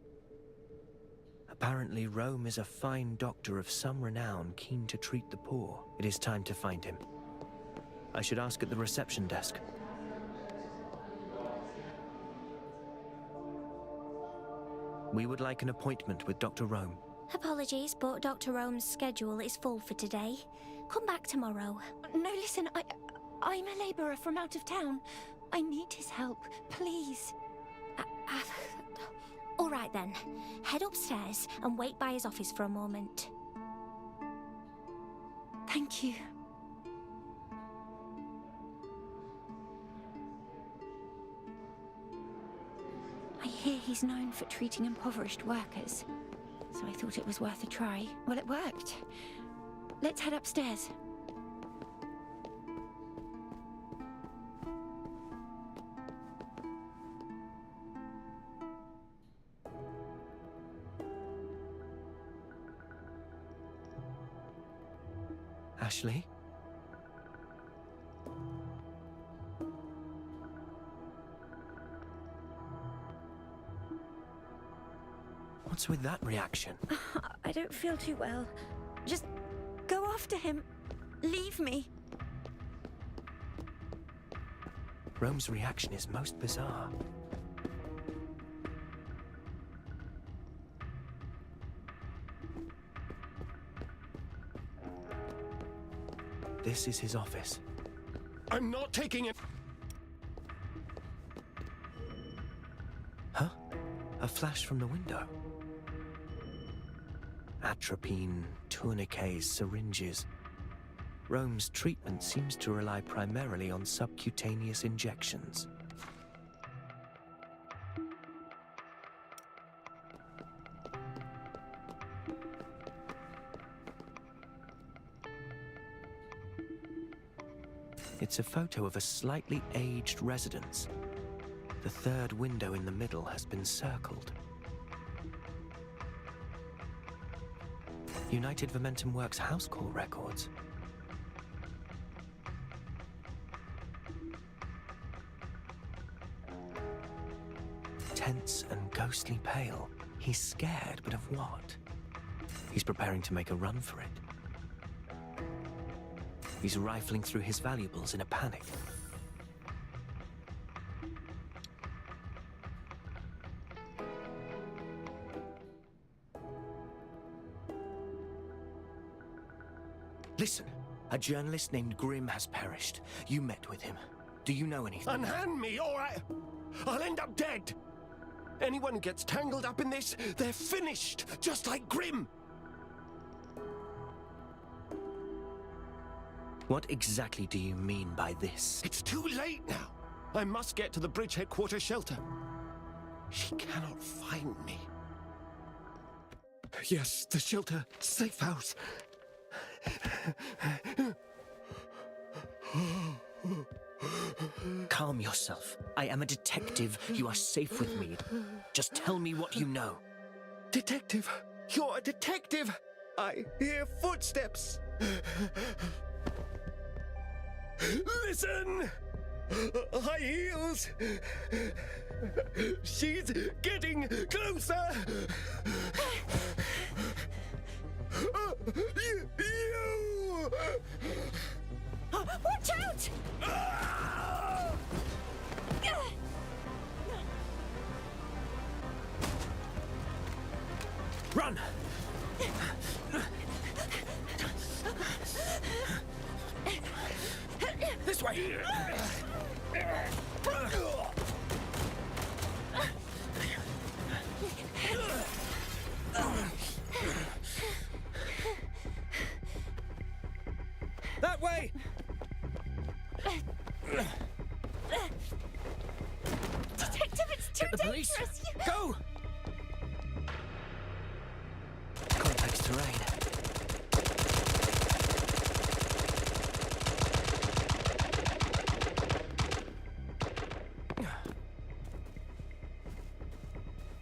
Apparently, Rome is a fine doctor of some renown, keen to treat the poor. It is time to find him. I should ask at the reception desk. We would like an appointment with Dr. Rome. Apologies, but Dr. Rome's schedule is full for today. Come back tomorrow. No, listen, I'm a labourer from out of town. I need his help, please. All right then. Head upstairs and wait by his office for a moment. Thank you. I hear he's known for treating impoverished workers, so I thought it was worth a try. Well, it worked. Let's head upstairs. Ashley? What's with that reaction? I don't feel too well. Just go after him. Leave me. Rome's reaction is most bizarre. This is his office. I'm not taking it. Huh? A flash from the window. Atropine, tourniquets, syringes. Rome's treatment seems to rely primarily on subcutaneous injections. It's a photo of a slightly aged residence. The third window in the middle has been circled. United Momentum Works house call records. Tense and ghostly pale. He's scared, but of what? He's preparing to make a run for it. He's rifling through his valuables in a panic. Listen, a journalist named Grimm has perished. You met with him. Do you know anything? Unhand me, or I'll end up dead. Anyone who gets tangled up in this, they're finished, just like Grimm. What exactly do you mean by this? It's too late now. I must get to the bridge headquarters shelter. She cannot find me. Yes, the shelter, safe house. Calm yourself. I am a detective. You are safe with me. Just tell me what you know. Detective, you're a detective. I hear footsteps. Listen! High heels! She's getting closer! You! Watch out! Run! This way! That way! Detective, it's too Get the police! dangerous! Go! Complex terrain.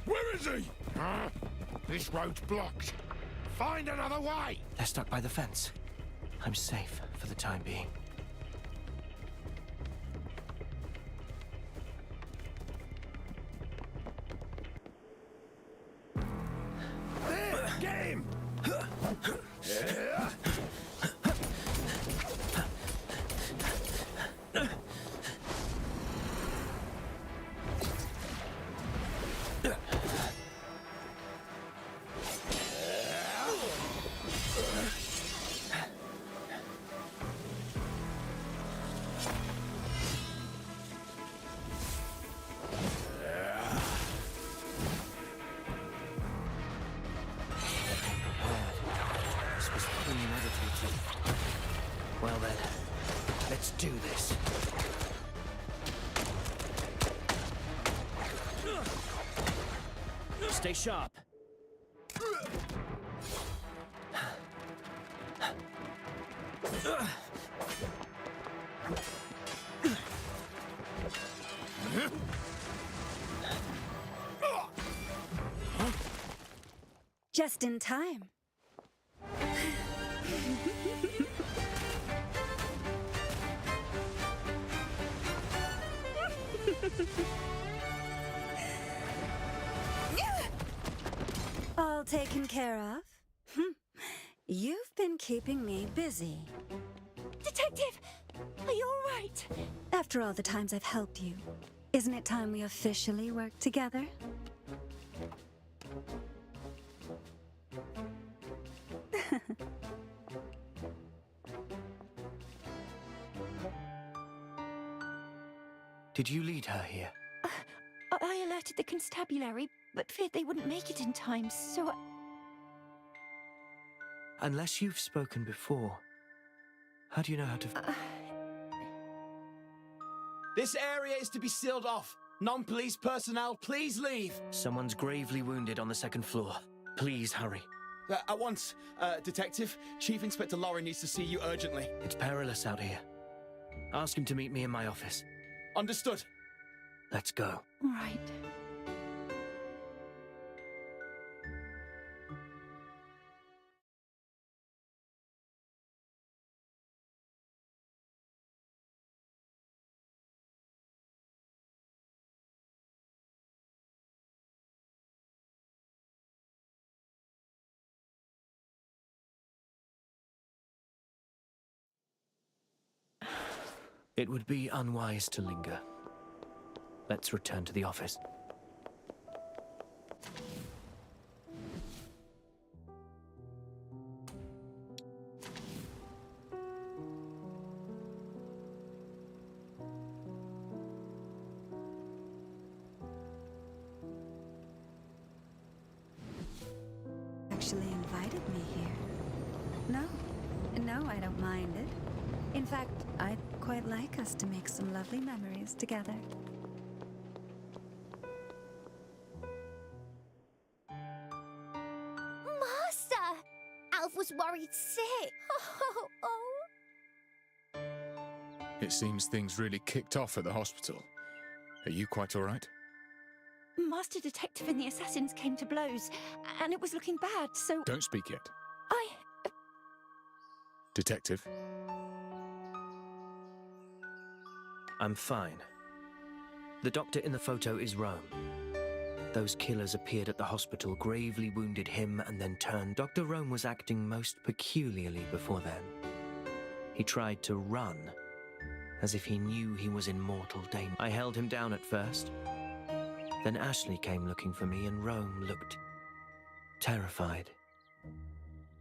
Where is he? This road's blocked. Find another way! They're stuck by the fence. I'm safe for the time being. There! Get him! This was premeditated. Well then, let's do this. Stay sharp. Just in time. taken care of? You've been keeping me busy. Detective, are you all right? After all the times I've helped you, isn't it time we officially work together? Did you lead her here? I alerted the constabulary, but feared they wouldn't make it in time, so Unless you've spoken before, how do you know how to... This area is to be sealed off. Non-police personnel, please leave. Someone's gravely wounded on the second floor. Please hurry. At once. Detective, Chief Inspector Lauren needs to see you urgently. It's perilous out here. Ask him to meet me in my office. Understood. Let's go. right. It would be unwise to linger. Let's return to the office. Actually invited me here. No, I don't mind it. In fact, I'd quite like us to make some lovely memories together. Master! Alf was worried sick. It seems things really kicked off at the hospital. Are you quite all right? Master Detective and the assassins came to blows, and it was looking bad, so... Don't speak yet. I... Detective? I'm fine. The doctor in the photo is Rome. Those killers appeared at the hospital, gravely wounded him, and then turned. Dr. Rome was acting most peculiarly before then. He tried to run, as if he knew he was in mortal danger. I held him down at first. Then Ashley came looking for me, and Rome looked terrified.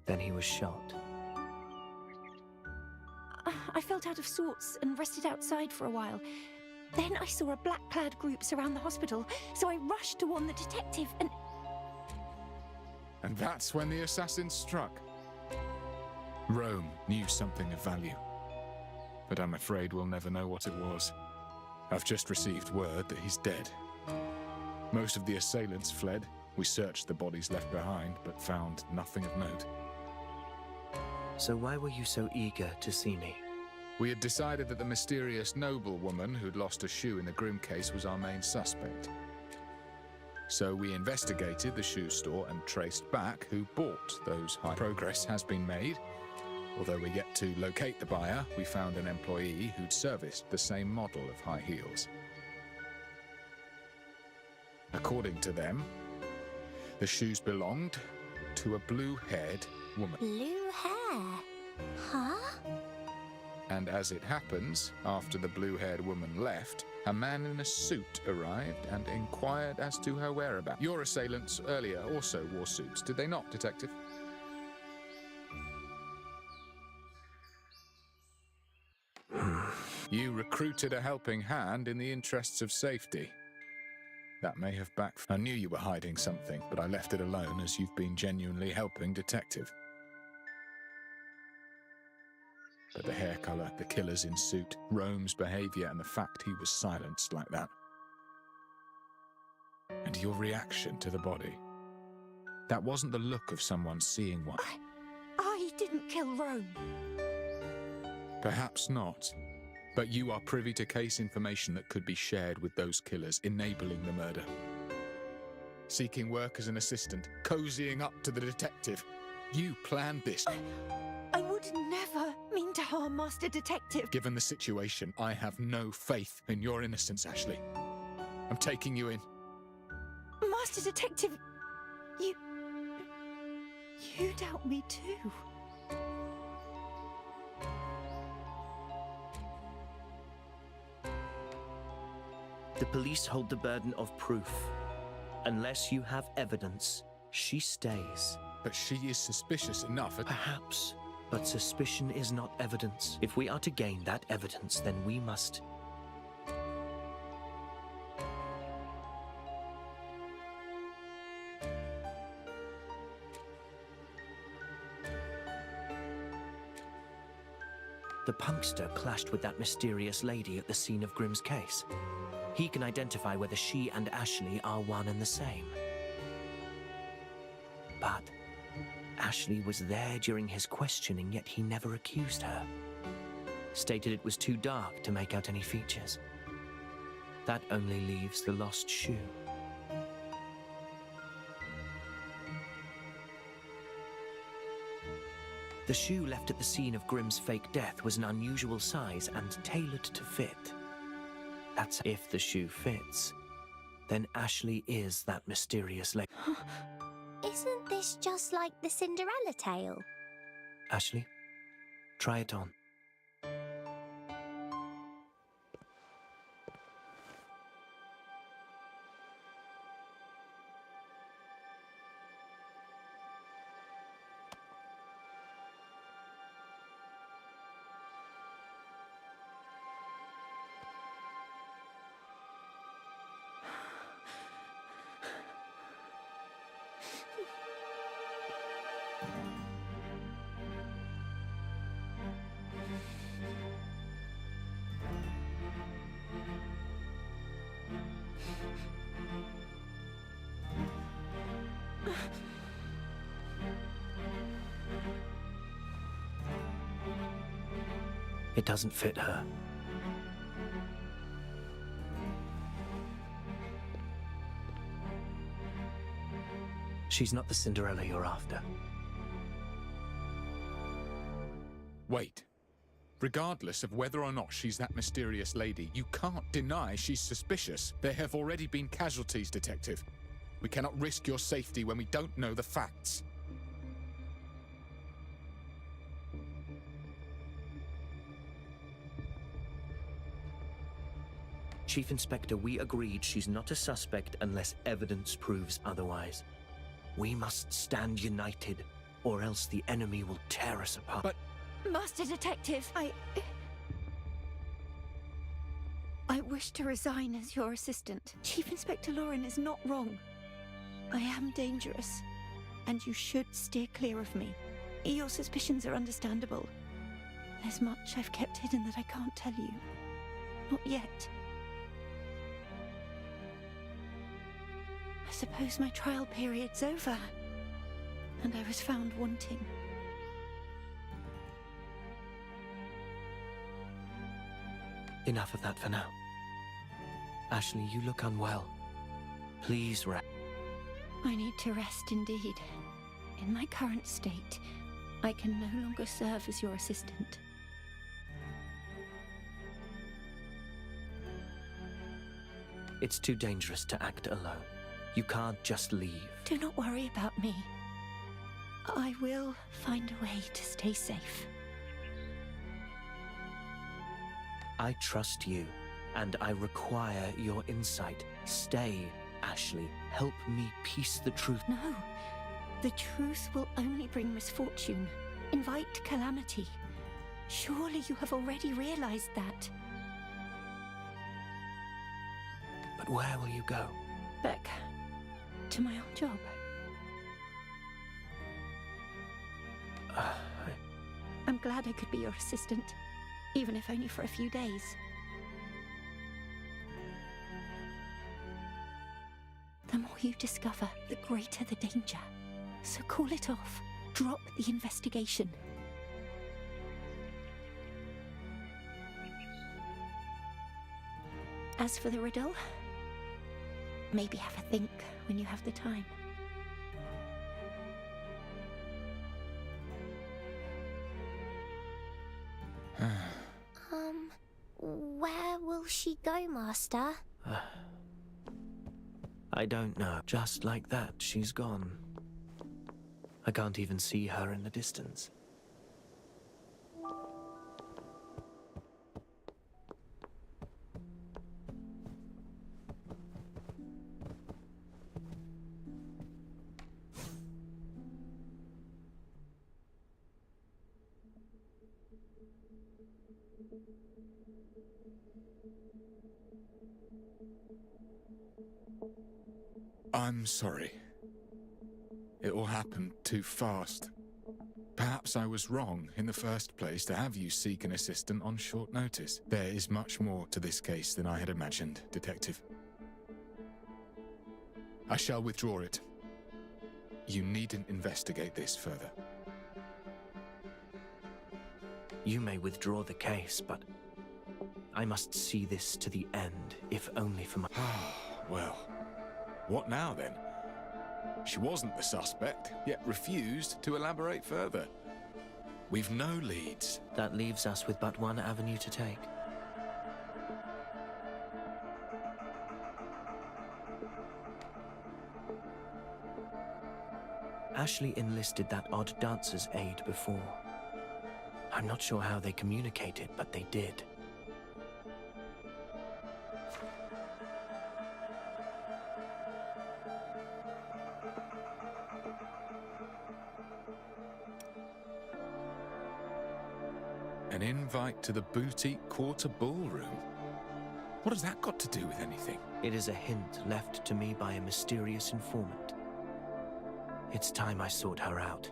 Then he was shot. I felt out of sorts and rested outside for a while. Then I saw a black-clad group surround the hospital, so I rushed to warn the detective and... And that's when the assassin struck. Rome knew something of value, but I'm afraid we'll never know what it was. I've just received word that he's dead. Most of the assailants fled. We searched the bodies left behind, but found nothing of note. So why were you so eager to see me? We had decided that the mysterious noblewoman who'd lost a shoe in the Grimm case was our main suspect. So we investigated the shoe store and traced back who bought those high... Progress has been made. Although we're yet to locate the buyer, we found an employee who'd serviced the same model of high heels. According to them, the shoes belonged to a blue-haired woman. Blue hair? Huh? And as it happens, after the blue-haired woman left, a man in a suit arrived and inquired as to her whereabouts. Your assailants earlier also wore suits, did they not, Detective? You recruited a helping hand in the interests of safety. That may have backfired. I knew you were hiding something, but I left it alone as you've been genuinely helping Detective. But the hair colour, the killers in suit, Rome's behaviour, and the fact he was silenced like that. And your reaction to the body. That wasn't the look of someone seeing one. I didn't kill Rome. Perhaps not. But you are privy to case information that could be shared with those killers, enabling the murder. Seeking work as an assistant, cozying up to the detective. You planned this. I would never mean to harm Master Detective. Given the situation, I have no faith in your innocence, Ashley. I'm taking you in. Master Detective, you... You doubt me too. The police hold the burden of proof. Unless you have evidence, she stays. But she is suspicious enough. Perhaps, but suspicion is not evidence. If we are to gain that evidence, then we must... The punkster clashed with that mysterious lady at the scene of Grimm's case. He can identify whether she and Ashley are one and the same. But Ashley was there during his questioning, yet he never accused her. Stated it was too dark to make out any features. That only leaves the lost shoe. The shoe left at the scene of Grimm's fake death was an unusual size and tailored to fit. That's if the shoe fits. Then Ashley is that mysterious lady. Isn't this just like the Cinderella tale? Ashley, try it on. It doesn't fit her. She's not the Cinderella you're after. Wait. Regardless of whether or not she's that mysterious lady, you can't deny she's suspicious. There have already been casualties, Detective. We cannot risk your safety when we don't know the facts. Chief Inspector, we agreed she's not a suspect unless evidence proves otherwise. We must stand united, or else the enemy will tear us apart. But... Master Detective, I wish to resign as your assistant. Chief Inspector Lauren is not wrong. I am dangerous, and you should steer clear of me. Your suspicions are understandable. There's much I've kept hidden that I can't tell you. Not yet. I suppose my trial period's over, and I was found wanting. Enough of that for now. Ashley, you look unwell. Please rest. I need to rest indeed. In my current state, I can no longer serve as your assistant. It's too dangerous to act alone. You can't just leave. Do not worry about me. I will find a way to stay safe. I trust you, and I require your insight. Stay, Ashley. Help me piece the truth. No. The truth will only bring misfortune, invite calamity. Surely you have already realized that. But where will you go? Back to my old job. I'm glad I could be your assistant, even if only for a few days. The more you discover, the greater the danger. So call it off. Drop the investigation. As for the riddle, maybe have a think when you have the time. Where will she go, Master? I don't know. Just like that, she's gone. I can't even see her in the distance. I'm sorry. It all happened too fast. Perhaps I was wrong in the first place to have you seek an assistant on short notice. There is much more to this case than I had imagined, Detective. I shall withdraw it. You needn't investigate this further. You may withdraw the case, but I must see this to the end, if only for my... Well, what now then? She wasn't the suspect, yet refused to elaborate further. We've no leads. That leaves us with but one avenue to take. Ashley enlisted that odd dancer's aid before. I'm not sure how they communicated, but they did. An invite to the boutique quarter ballroom? What has that got to do with anything? It is a hint left to me by a mysterious informant. It's time I sought her out.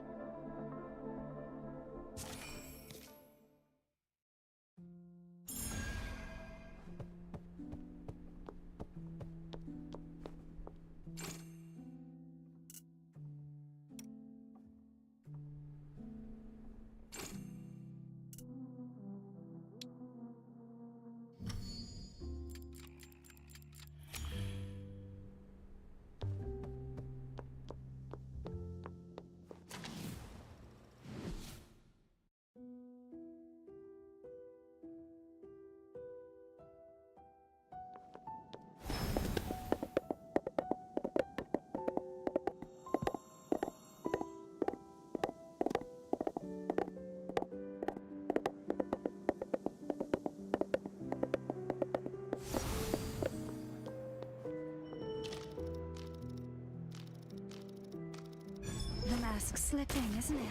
The mask's slipping, isn't it?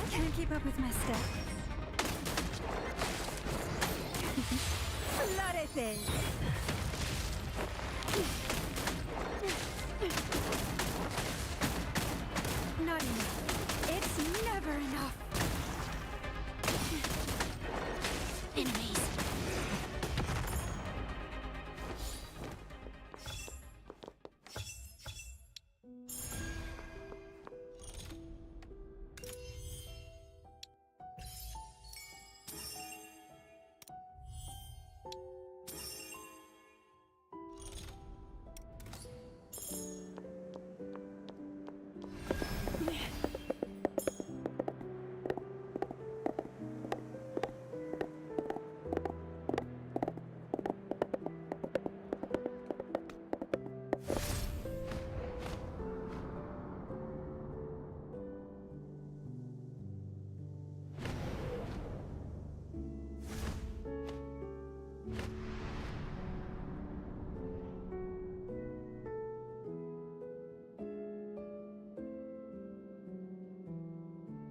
Can't keep up with my step. Florete! Not enough. It's never enough. Enemies.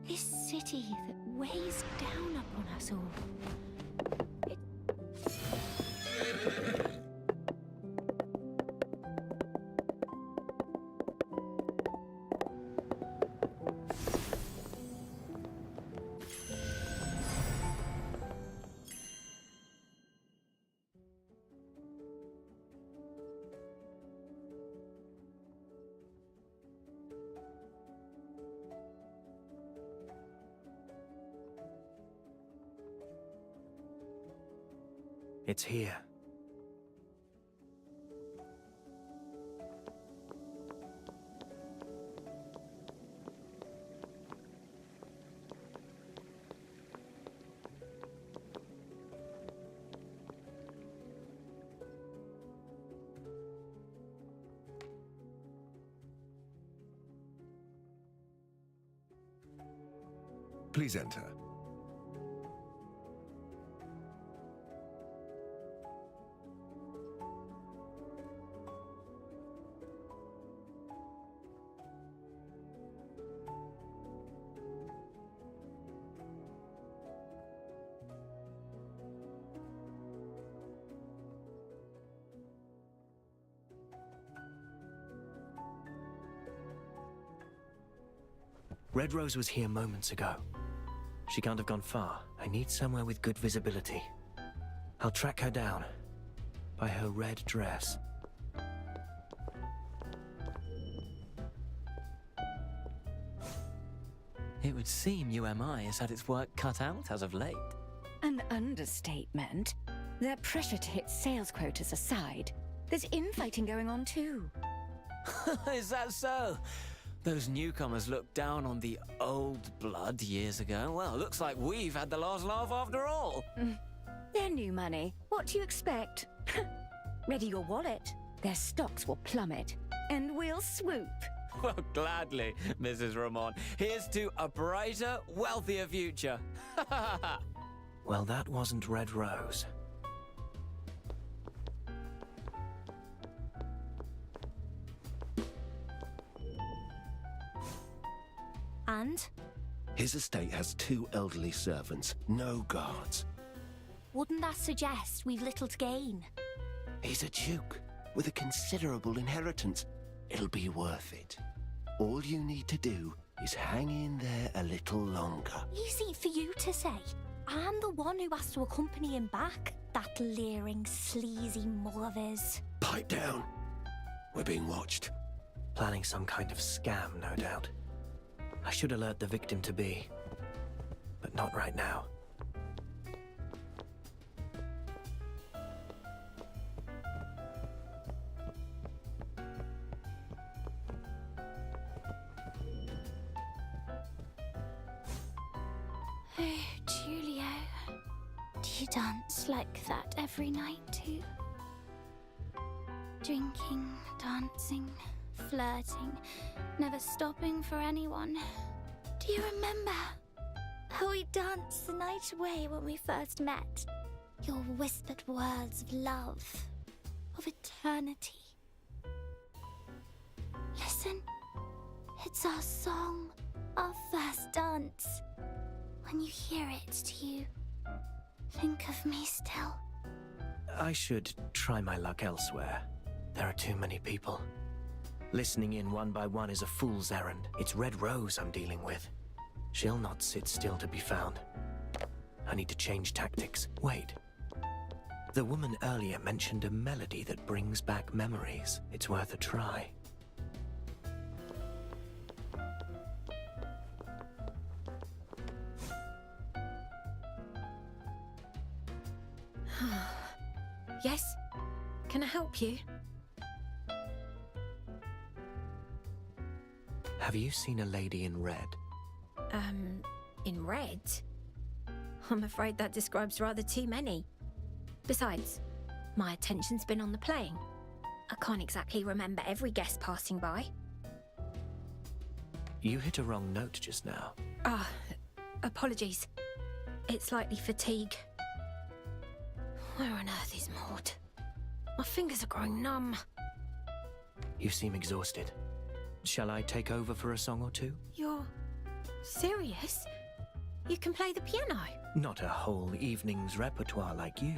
This city that weighs down upon us all. It's here. Please enter. Red Rose was here moments ago. She can't have gone far. I need somewhere with good visibility. I'll track her down. By her red dress. It would seem UMI has had its work cut out as of late. An understatement. Their pressure to hit sales quotas aside, there's infighting going on too. Is that so? Those newcomers looked down on the old blood years ago. Well, looks like we've had the last laugh after all. They're new money. What do you expect? Ready your wallet. Their stocks will plummet, and we'll swoop. Well, gladly, Mrs. Ramon. Here's to a brighter, wealthier future. Well, that wasn't Red Rose. And? His estate has 2 elderly servants, no guards. Wouldn't that suggest we've little to gain? He's a duke with a considerable inheritance. It'll be worth it. All you need to do is hang in there a little longer. Easy for you to say. I'm the one who has to accompany him back. That leering, sleazy mull of his. Pipe down. We're being watched. Planning some kind of scam, no doubt. I should alert the victim-to-be, but not right now. Oh, Julio. Do you dance like that every night too? Drinking, dancing, flirting, never stopping for anyone. Do you remember how we danced the night away when we first met? Your whispered words of love, of eternity. Listen, it's our song, our first dance. When you hear it, do you think of me still? I should try my luck elsewhere. There are too many people. Listening in one by one is a fool's errand. It's Red Rose I'm dealing with. She'll not sit still to be found. I need to change tactics. Wait. The woman earlier mentioned a melody that brings back memories. It's worth a try. Yes? Can I help you? Have you seen a lady in red? In red? I'm afraid that describes rather too many. Besides, my attention's been on the playing. I can't exactly remember every guest passing by. You hit a wrong note just now. Apologies. It's likely fatigue. Where on earth is Maud? My fingers are growing numb. You seem exhausted. Shall I take over for a song or two? You're serious? You can play the piano? Not a whole evening's repertoire like you.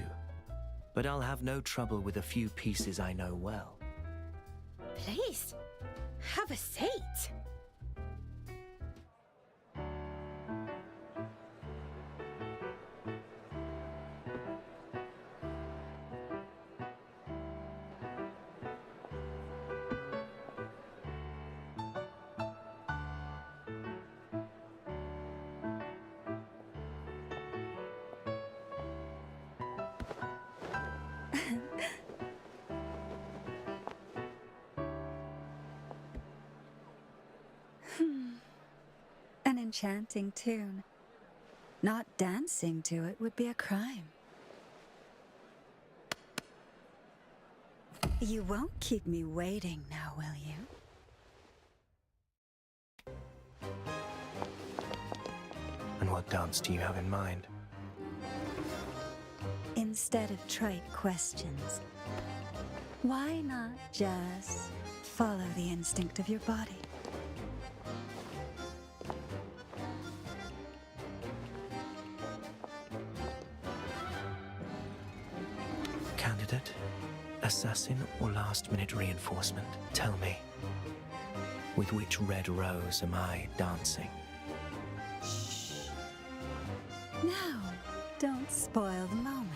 But I'll have no trouble with a few pieces I know well. Please, have a seat. An enchanting tune. Not dancing to it would be a crime. You won't keep me waiting now, will you? And what dance do you have in mind? Instead of trite questions, why not just follow the instinct of your body? Candidate, assassin, or last-minute reinforcement? Tell me, with which red rose am I dancing? No, don't spoil the moment.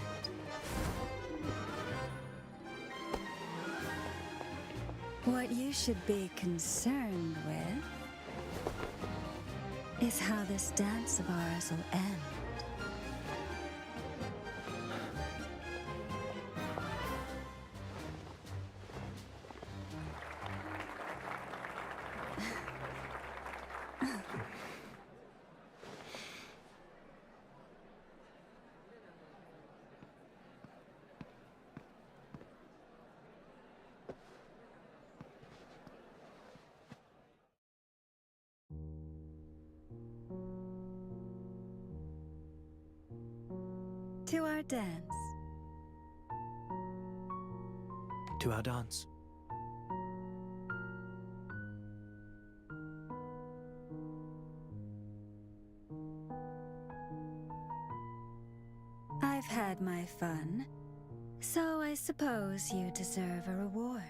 What you should be concerned with is how this dance of ours will end. To our dance. To our dance. I've had my fun, so I suppose you deserve a reward.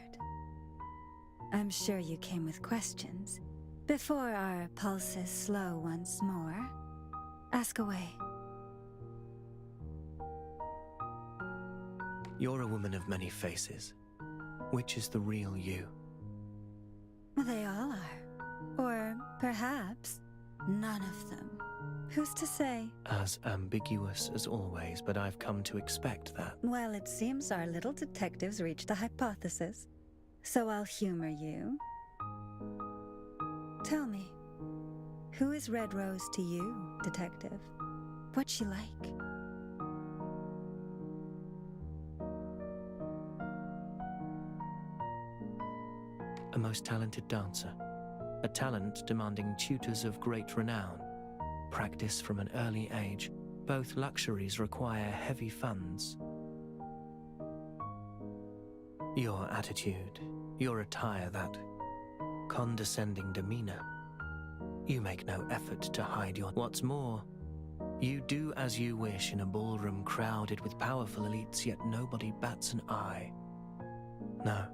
I'm sure you came with questions. Before our pulses slow once more, ask away. You're a woman of many faces. Which is the real you? They all are. Or perhaps none of them. Who's to say? As ambiguous as always, but I've come to expect that. Well, it seems our little detectives reached a hypothesis. So I'll humor you. Tell me, who is Red Rose to you, detective? What's she like? A most talented dancer. A talent demanding tutors of great renown. Practice from an early age. Both luxuries require heavy funds. Your attitude, your attire, that condescending demeanor. You make no effort to hide your... What's more, you do as you wish in a ballroom crowded with powerful elites, yet nobody bats an eye. No.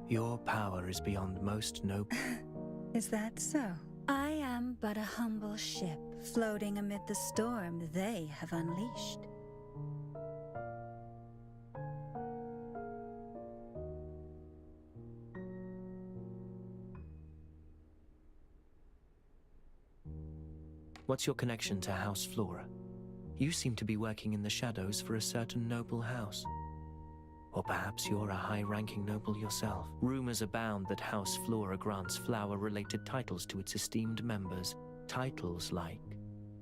Your power is beyond most noble... Is that so? I am but a humble ship floating amid the storm they have unleashed. What's your connection to House Flora? You seem to be working in the shadows for a certain noble house. Or perhaps you're a high-ranking noble yourself. Rumors abound that House Flora grants flower-related titles to its esteemed members. Titles like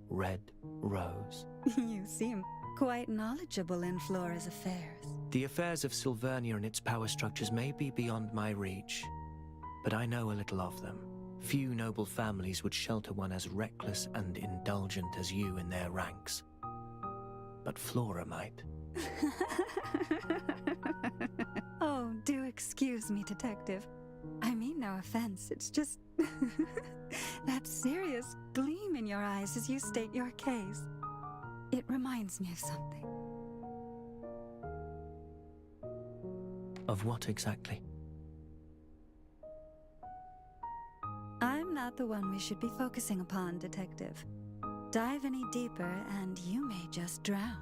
Red Rose. You seem quite knowledgeable in Flora's affairs. The affairs of Silvernia and its power structures may be beyond my reach, but I know a little of them. Few noble families would shelter one as reckless and indulgent as you in their ranks. But Flora might. Oh, do excuse me, detective. I mean no offense, it's just that serious gleam in your eyes as you state your case. It reminds me of something. Of what exactly? I'm not the one we should be focusing upon, detective. Dive any deeper and you may just drown.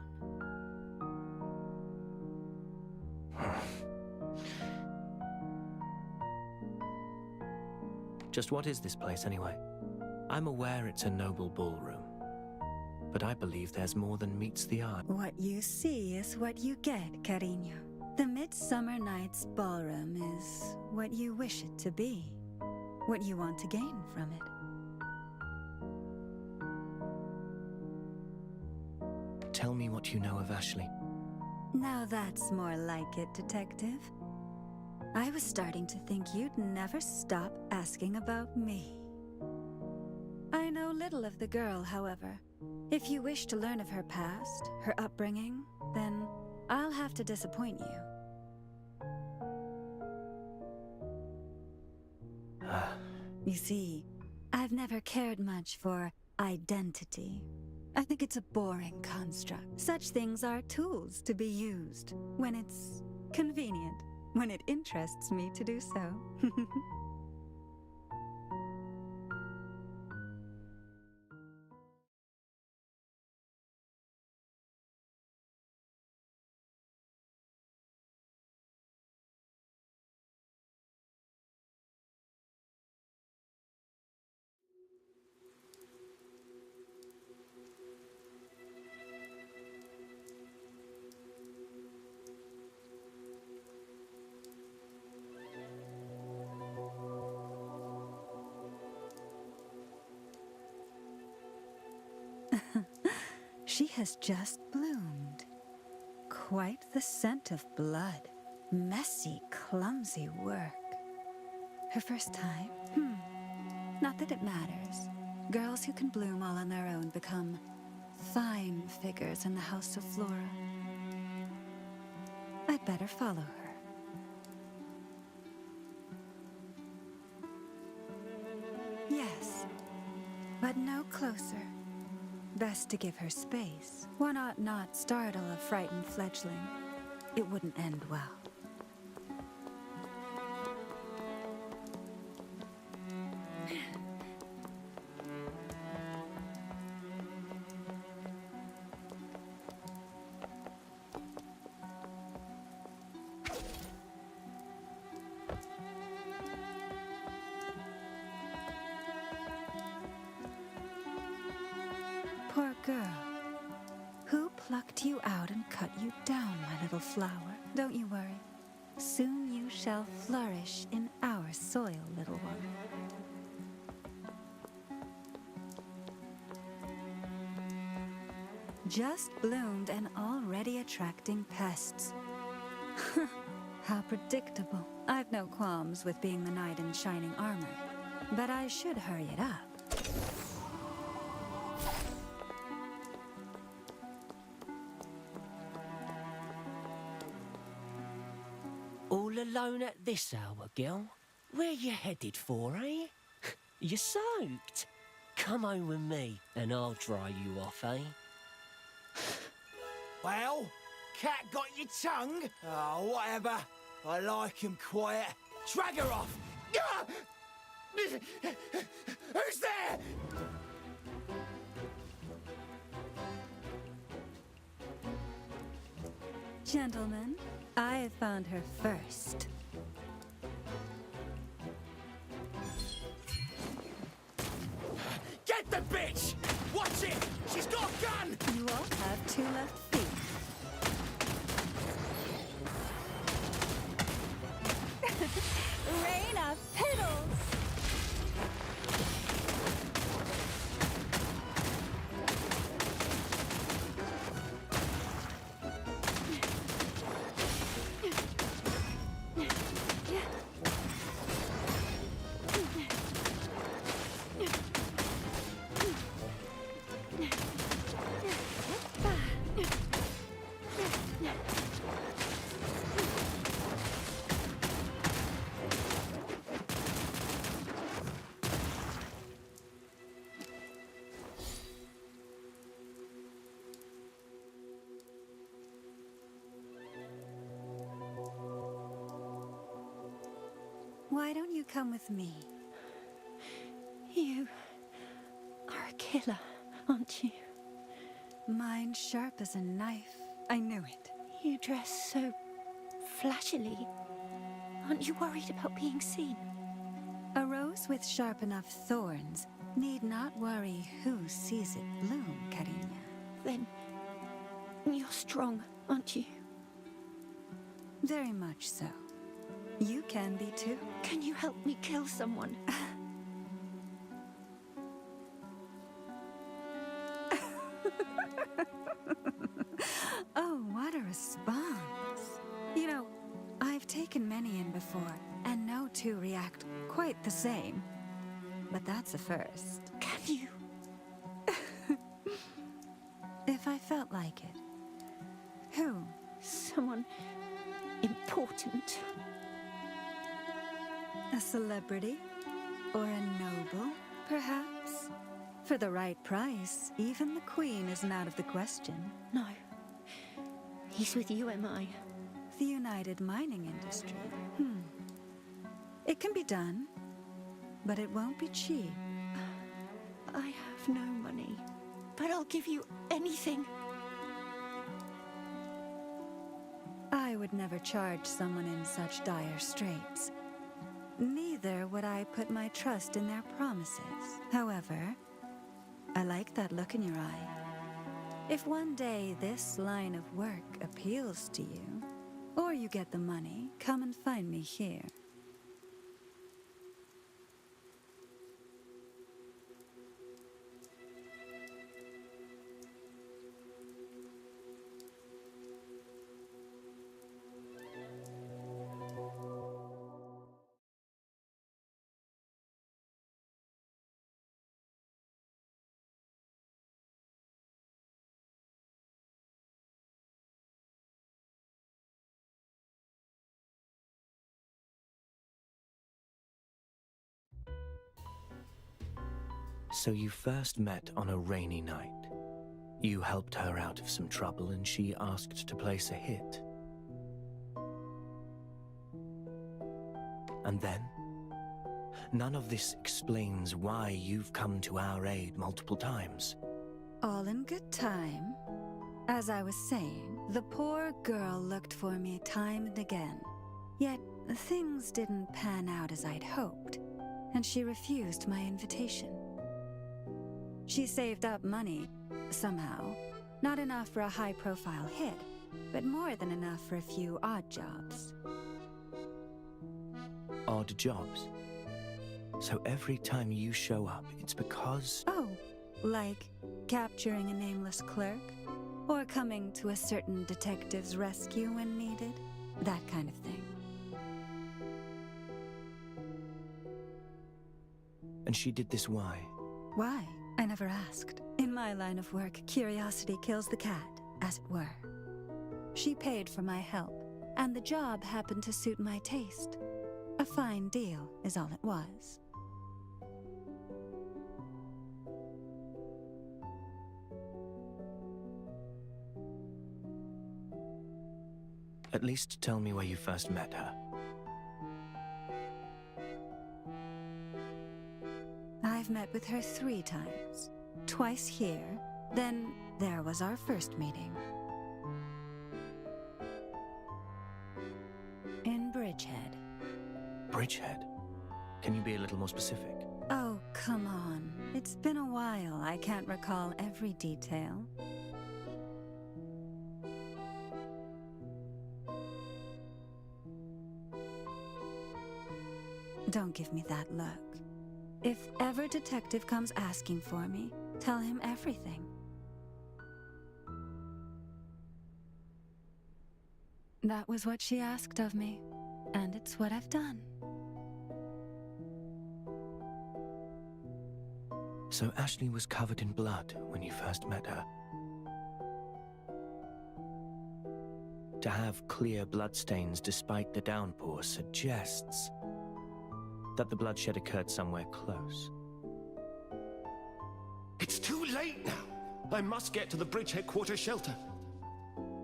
Just what is this place, anyway? I'm aware it's a noble ballroom, but I believe there's more than meets the eye. What you see is what you get, cariño. The Midsummer Night's Ballroom is what you wish it to be, what you want to gain from it. Tell me what you know of Ashley. Now that's more like it, detective. I was starting to think you'd never stop asking about me. I know little of the girl, however. If you wish to learn of her past, her upbringing, then I'll have to disappoint you. You see, I've never cared much for identity. I think it's a boring construct. Such things are tools to be used when it's convenient, when it interests me to do so. She has just bloomed. Quite the scent of blood. Messy, clumsy work. Her first time? Not that it matters. Girls who can bloom all on their own become fine figures in the House of Flora. I'd better follow her. Yes, but no closer. Best to give her space. One ought not startle a frightened fledgling. It wouldn't end well. Poor girl. Who plucked you out and cut you down, my little flower? Don't you worry. Soon you shall flourish in our soil, little one. Just bloomed and already attracting pests. How predictable. I've no qualms with being the knight in shining armor, but I should hurry it up. All alone at this hour, girl? Where you headed for, eh? You're soaked. Come home with me and I'll dry you off, eh? Well, cat got your tongue? Oh, whatever. I like him quiet. Drag her off! Ah! Who's there? Gentlemen, I have found her first. Get the bitch! Watch it! She's got a gun! You all have 2 left feet. Rain of piddles! Why don't you come with me? You are a killer, aren't you? Mind sharp as a knife. I knew it. You dress so flashily. Aren't you worried about being seen? A rose with sharp enough thorns need not worry who sees it bloom, Karina. Then you're strong, aren't you? Very much so. You can be too. Can you help me kill someone? Oh, what a response. You know, I've taken many in before, and no 2 react quite the same. But that's a first. Can you? if I felt like it. Who? Someone important. A celebrity? Or a noble, perhaps? For the right price, even the Queen isn't out of the question. No. He's with you, am I? The United Mining Industry. It can be done, but it won't be cheap. I have no money, but I'll give you anything. I would never charge someone in such dire straits. Neither would I put my trust in their promises. However, I like that look in your eye. If one day this line of work appeals to you, or you get the money, come and find me here. So you first met on a rainy night. You helped her out of some trouble and she asked to place a hit. And then? None of this explains why you've come to our aid multiple times. All in good time. As I was saying, the poor girl looked for me time and again. Yet, things didn't pan out as I'd hoped, and she refused my invitation. She saved up money, somehow. Not enough for a high-profile hit, but more than enough for a few odd jobs. Odd jobs? So every time you show up, it's because... Oh, like capturing a nameless clerk? Or coming to a certain detective's rescue when needed? That kind of thing. And she did this why? Why? I never asked. In my line of work, curiosity kills the cat, as it were. She paid for my help, and the job happened to suit my taste. A fine deal is all it was. At least tell me where you first met her. I've met with her 3 times. Twice here, then there was our first meeting. In Bridgehead. Bridgehead? Can you be a little more specific? Oh, come on. It's been a while. I can't recall every detail. Don't give me that look. If ever detective comes asking for me, tell him everything. That was what she asked of me, and it's what I've done. So Ashley was covered in blood when you first met her. To have clear bloodstains despite the downpour suggests that the bloodshed occurred somewhere close. It's too late now. I must get to the bridge headquarters shelter.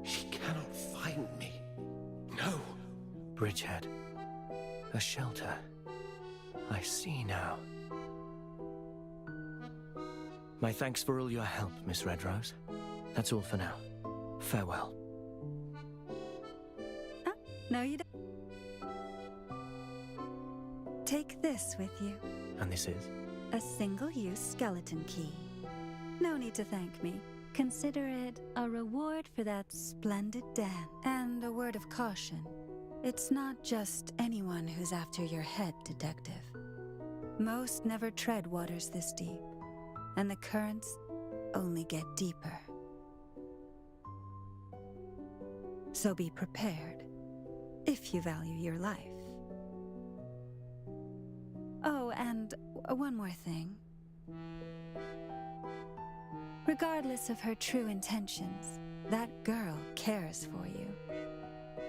She cannot find me. No. Bridgehead. A shelter. I see now. My thanks for all your help, Miss Redrose. That's all for now. Farewell. No, you don't. Take this with you. And this is? A single-use skeleton key. No need to thank me. Consider it a reward for that splendid dance. And a word of caution. It's not just anyone who's after your head, detective. Most never tread waters this deep, and the currents only get deeper. So be prepared, if you value your life. Oh, and one more thing. Regardless of her true intentions, that girl cares for you.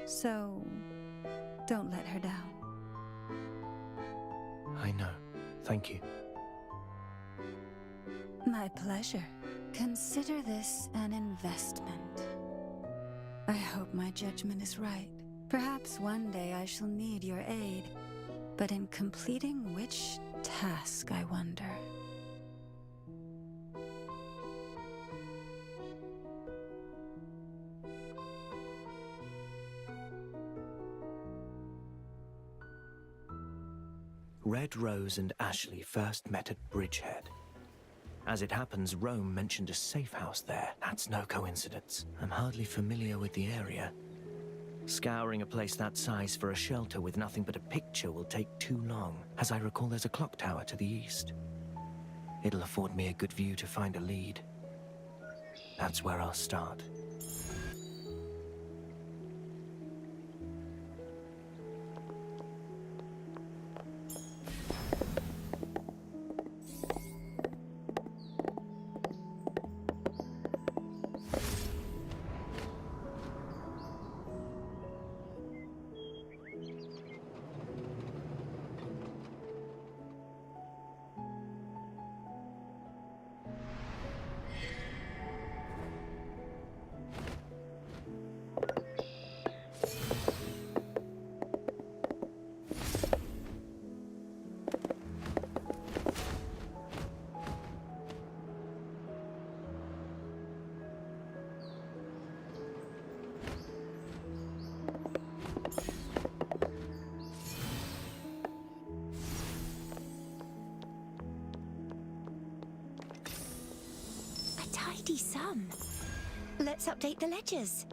So, don't let her down. I know. Thank you. My pleasure. Consider this an investment. I hope my judgment is right. Perhaps one day I shall need your aid, but in completing which task, I wonder. Red Rose and Ashley first met at Bridgehead. As it happens, Rome mentioned a safe house there. That's no coincidence. I'm hardly familiar with the area. Scouring a place that size for a shelter with nothing but a picture will take too long. As I recall, there's a clock tower to the east. It'll afford me a good view to find a lead. That's where I'll start. Tidy sum. Let's update the ledgers.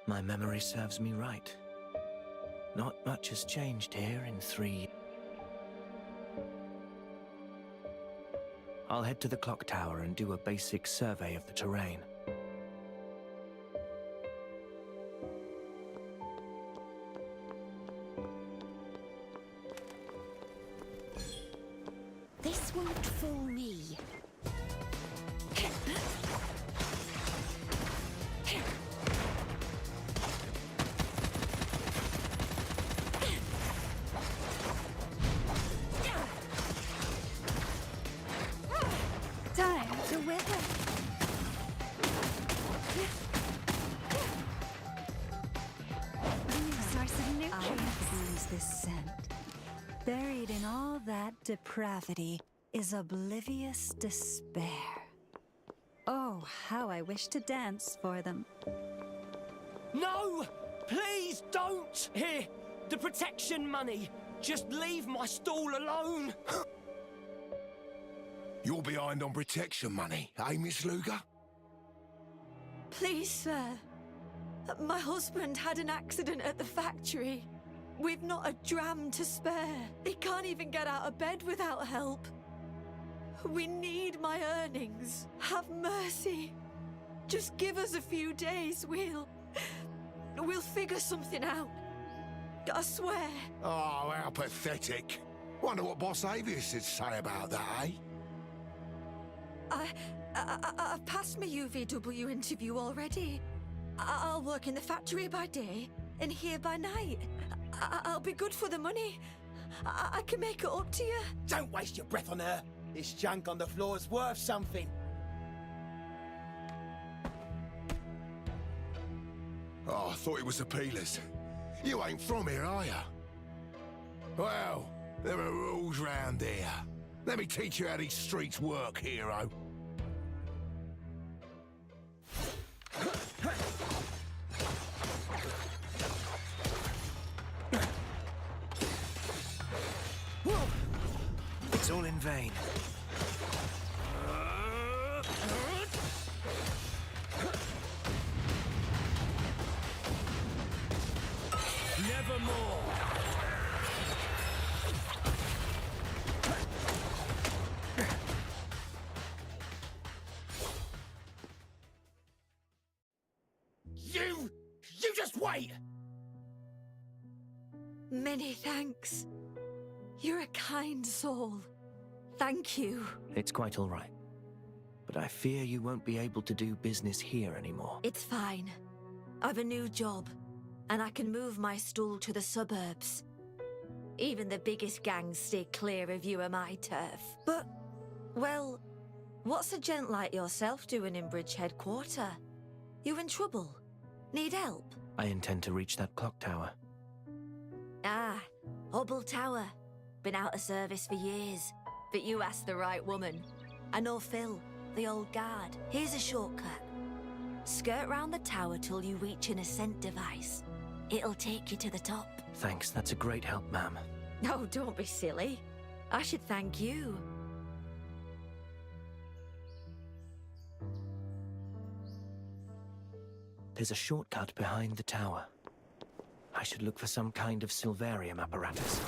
My memory serves me right. Not much has changed here in 3 years. I'll head to the clock tower and do a basic survey of the terrain. This won't fool me. Time to wither. New source of nutrients. I recognize this scent. Buried in all that depravity is oblivious despair. Oh, how I wish to dance for them. No! Please don't! Here, the protection money. Just leave my stall alone. You're behind on protection money, eh, Miss Luger? Please, sir. My husband had an accident at the factory. We've not a dram to spare. He can't even get out of bed without help. We need my earnings. Have mercy. Just give us a few days. We'll figure something out. I swear. Oh, how pathetic. Wonder what Boss Avius would say about that, eh? I've passed my UVW interview already. I'll work in the factory by day and here by night. I'll be good for the money. I can make it up to you. Don't waste your breath on her. This junk on the floor's worth something. Oh, I thought it was the peelers. You ain't from here, are you? Well, there are rules round here. Let me teach you how these streets work, hero. vain. Nevermore! You just wait! Many thanks. You're a kind soul. Thank you. It's quite all right. But I fear you won't be able to do business here anymore. It's fine. I've a new job, and I can move my stall to the suburbs. Even the biggest gangs stay clear of you and my turf. But, well, what's a gent like yourself doing in Bridgehead Quarter? You in trouble? Need help? I intend to reach that clock tower. Ah, Hubble Tower. Been out of service for years. But you asked the right woman. I know Phil, the old guard. Here's a shortcut. Skirt round the tower till you reach an ascent device. It'll take you to the top. Thanks, that's a great help, ma'am. Oh, don't be silly. I should thank you. There's a shortcut behind the tower. I should look for some kind of Silvarium apparatus.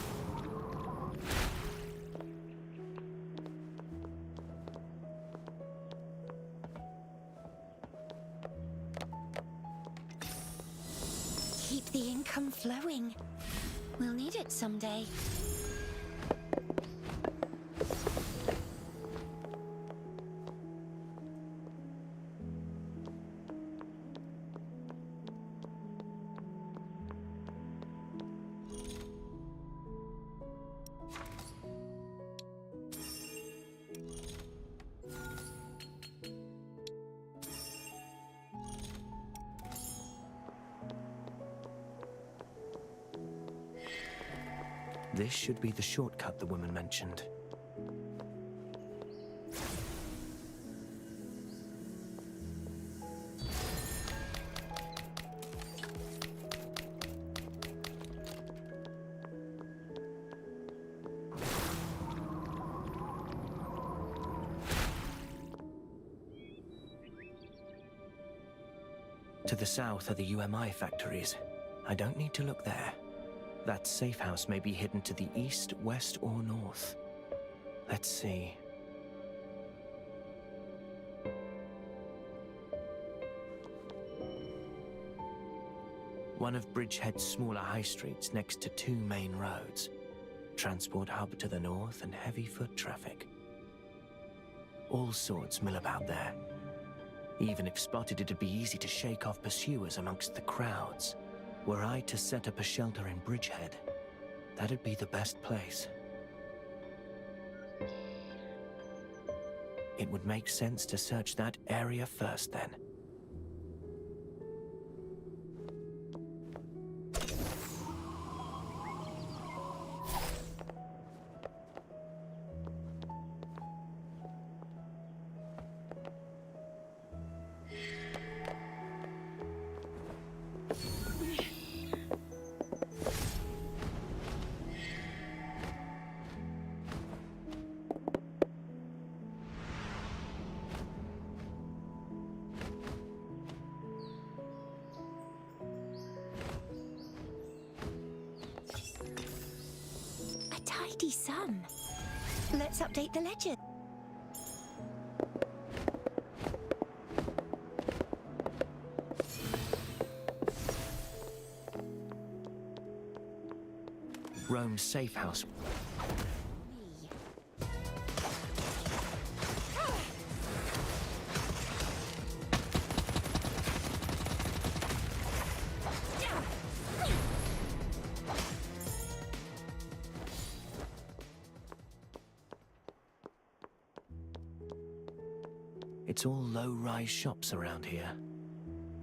Keep the income flowing. We'll need it someday. This should be the shortcut the woman mentioned. To the south are the UMI factories. I don't need to look there. That safe house may be hidden to the east, west, or north. Let's see. One of Bridgehead's smaller high streets next to two main roads. Transport hub to the north and heavy foot traffic. All sorts mill about there. Even if spotted, it'd be easy to shake off pursuers amongst the crowds. Were I to set up a shelter in Bridgehead, that'd be the best place. It would make sense to search that area first, then. Tidy sum. Let's update the ledger. Rome's safe house. It's all low-rise shops around here.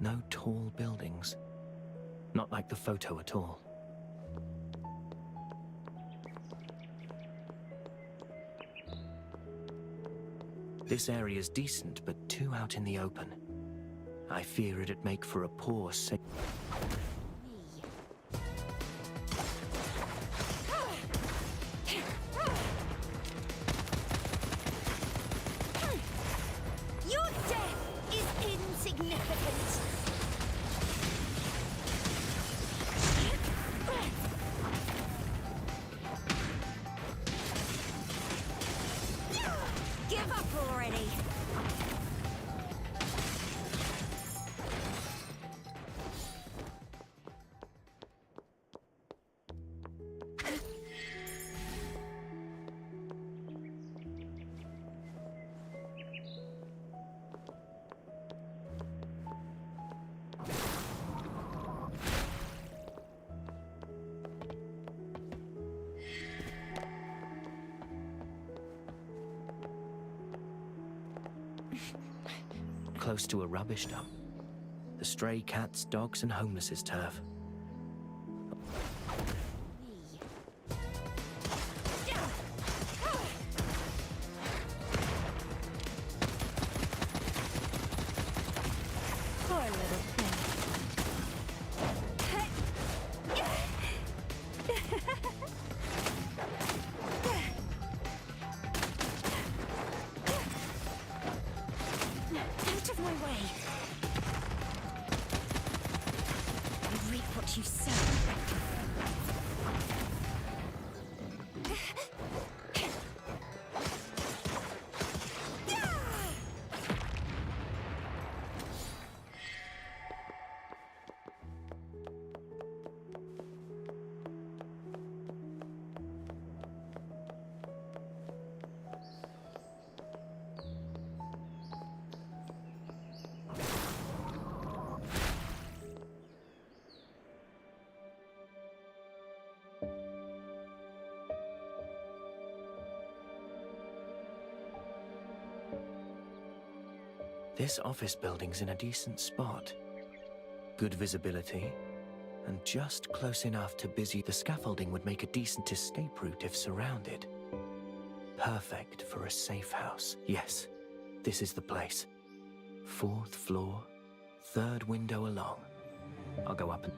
No tall buildings. Not like the photo at all. This area's decent, but too out in the open. I fear it'd make for a poor safe. already. Close to a rubbish dump. The stray cats, dogs, and homeless's turf. Poor little thing. Out of my way. You reap what you sow. This office building's in a decent spot. Good visibility, and just close enough to busy. The scaffolding would make a decent escape route if surrounded. Perfect for a safe house. Yes, this is the place. 4th floor, 3rd window along. I'll go up and...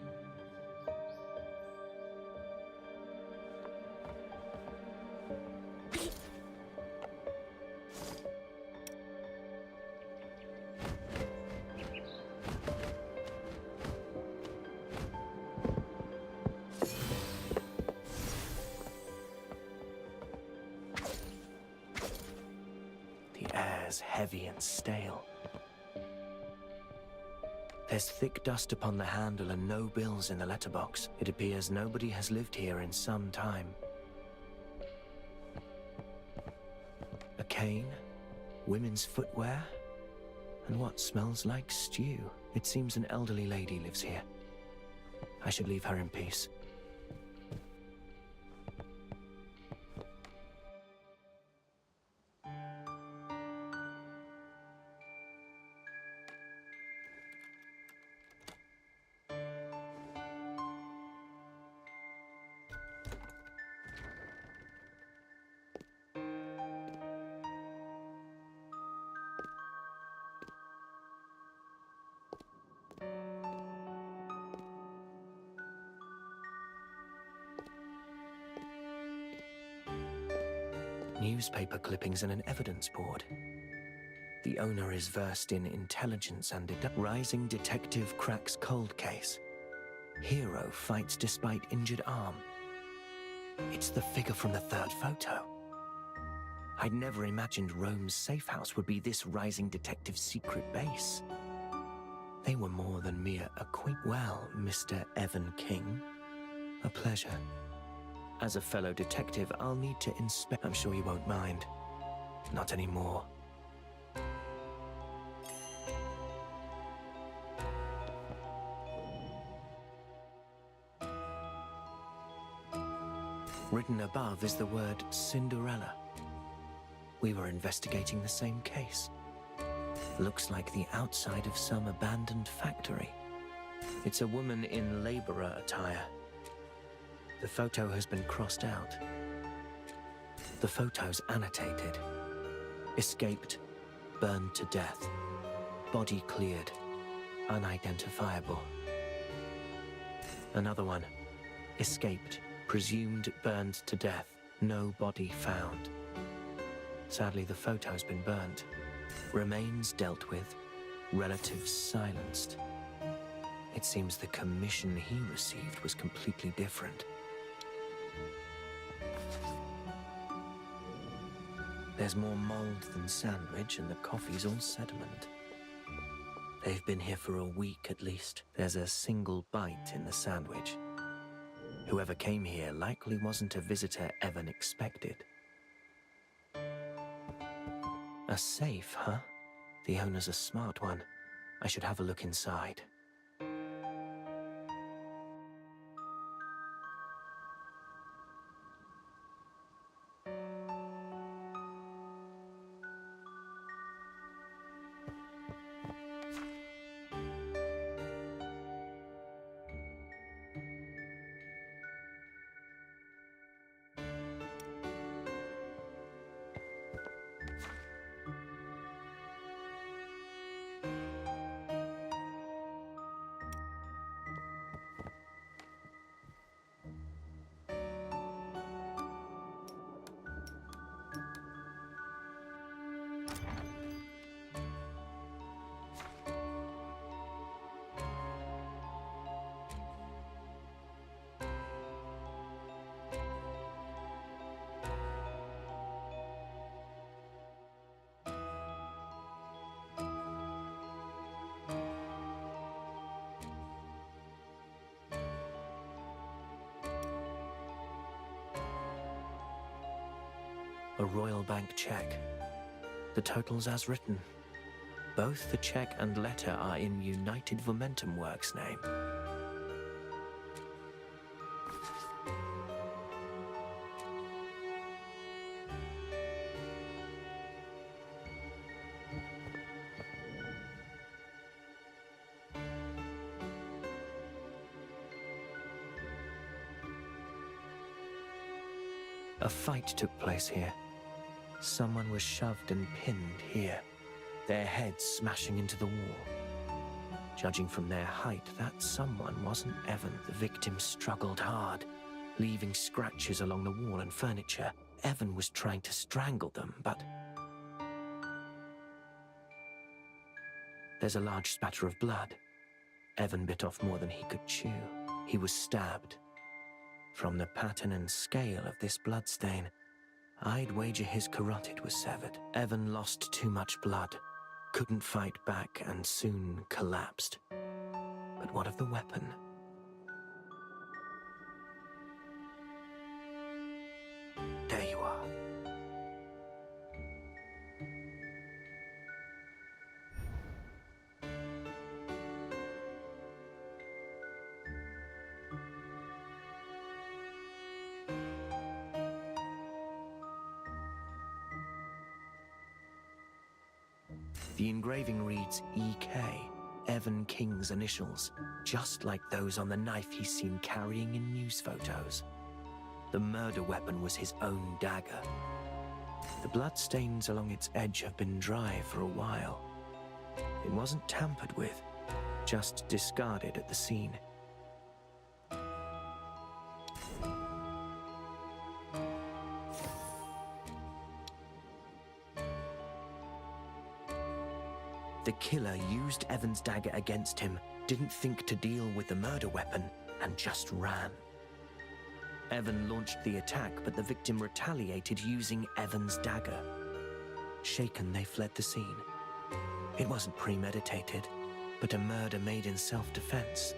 heavy and stale. There's thick dust upon the handle and no bills in the letterbox. It appears nobody has lived here in some time. A cane, women's footwear, and what smells like stew. It seems an elderly lady lives here. I should leave her in peace. Newspaper clippings and an evidence board. The owner is versed in intelligence and rising detective cracks cold case. Hero fights despite injured arm. It's the figure from the 3rd photo. I'd never imagined Rome's safe house would be this rising detective's secret base. They were more than mere acquaintance. Well, Mr. Evan King, a pleasure. As a fellow detective, I'll need to inspect. I'm sure you won't mind. Not anymore. Written above is the word Cinderella. We were investigating the same case. Looks like the outside of some abandoned factory. It's a woman in laborer attire. The photo has been crossed out. The photo's annotated. Escaped, burned to death. Body cleared, unidentifiable. Another one. Escaped, presumed burned to death. No body found. Sadly, the photo's been burnt. Remains dealt with. Relatives silenced. It seems the commission he received was completely different. There's more mold than sandwich, and the coffee's all sediment. They've been here for a week at least. There's a single bite in the sandwich. Whoever came here likely wasn't a visitor Evan expected. A safe, huh? The owner's a smart one. I should have a look inside. A Royal Bank check. The total's as written. Both the check and letter are in United Momentum Works' name. A fight took place here. Someone was shoved and pinned here, their heads smashing into the wall. Judging from their height, that someone wasn't Evan. The victim struggled hard, leaving scratches along the wall and furniture. Evan was trying to strangle them, but... There's a large spatter of blood. Evan bit off more than he could chew. He was stabbed. From the pattern and scale of this bloodstain, I'd wager his carotid was severed. Evan lost too much blood, couldn't fight back, and soon collapsed. But what of the weapon? There you are. The engraving reads EK, Evan King's initials, just like those on the knife he's seen carrying in news photos. The murder weapon was his own dagger. The bloodstains along its edge have been dry for a while. It wasn't tampered with, just discarded at the scene. The killer used Evan's dagger against him, didn't think to deal with the murder weapon, and just ran. Evan launched the attack, but the victim retaliated using Evan's dagger. Shaken, they fled the scene. It wasn't premeditated, but a murder made in self-defense.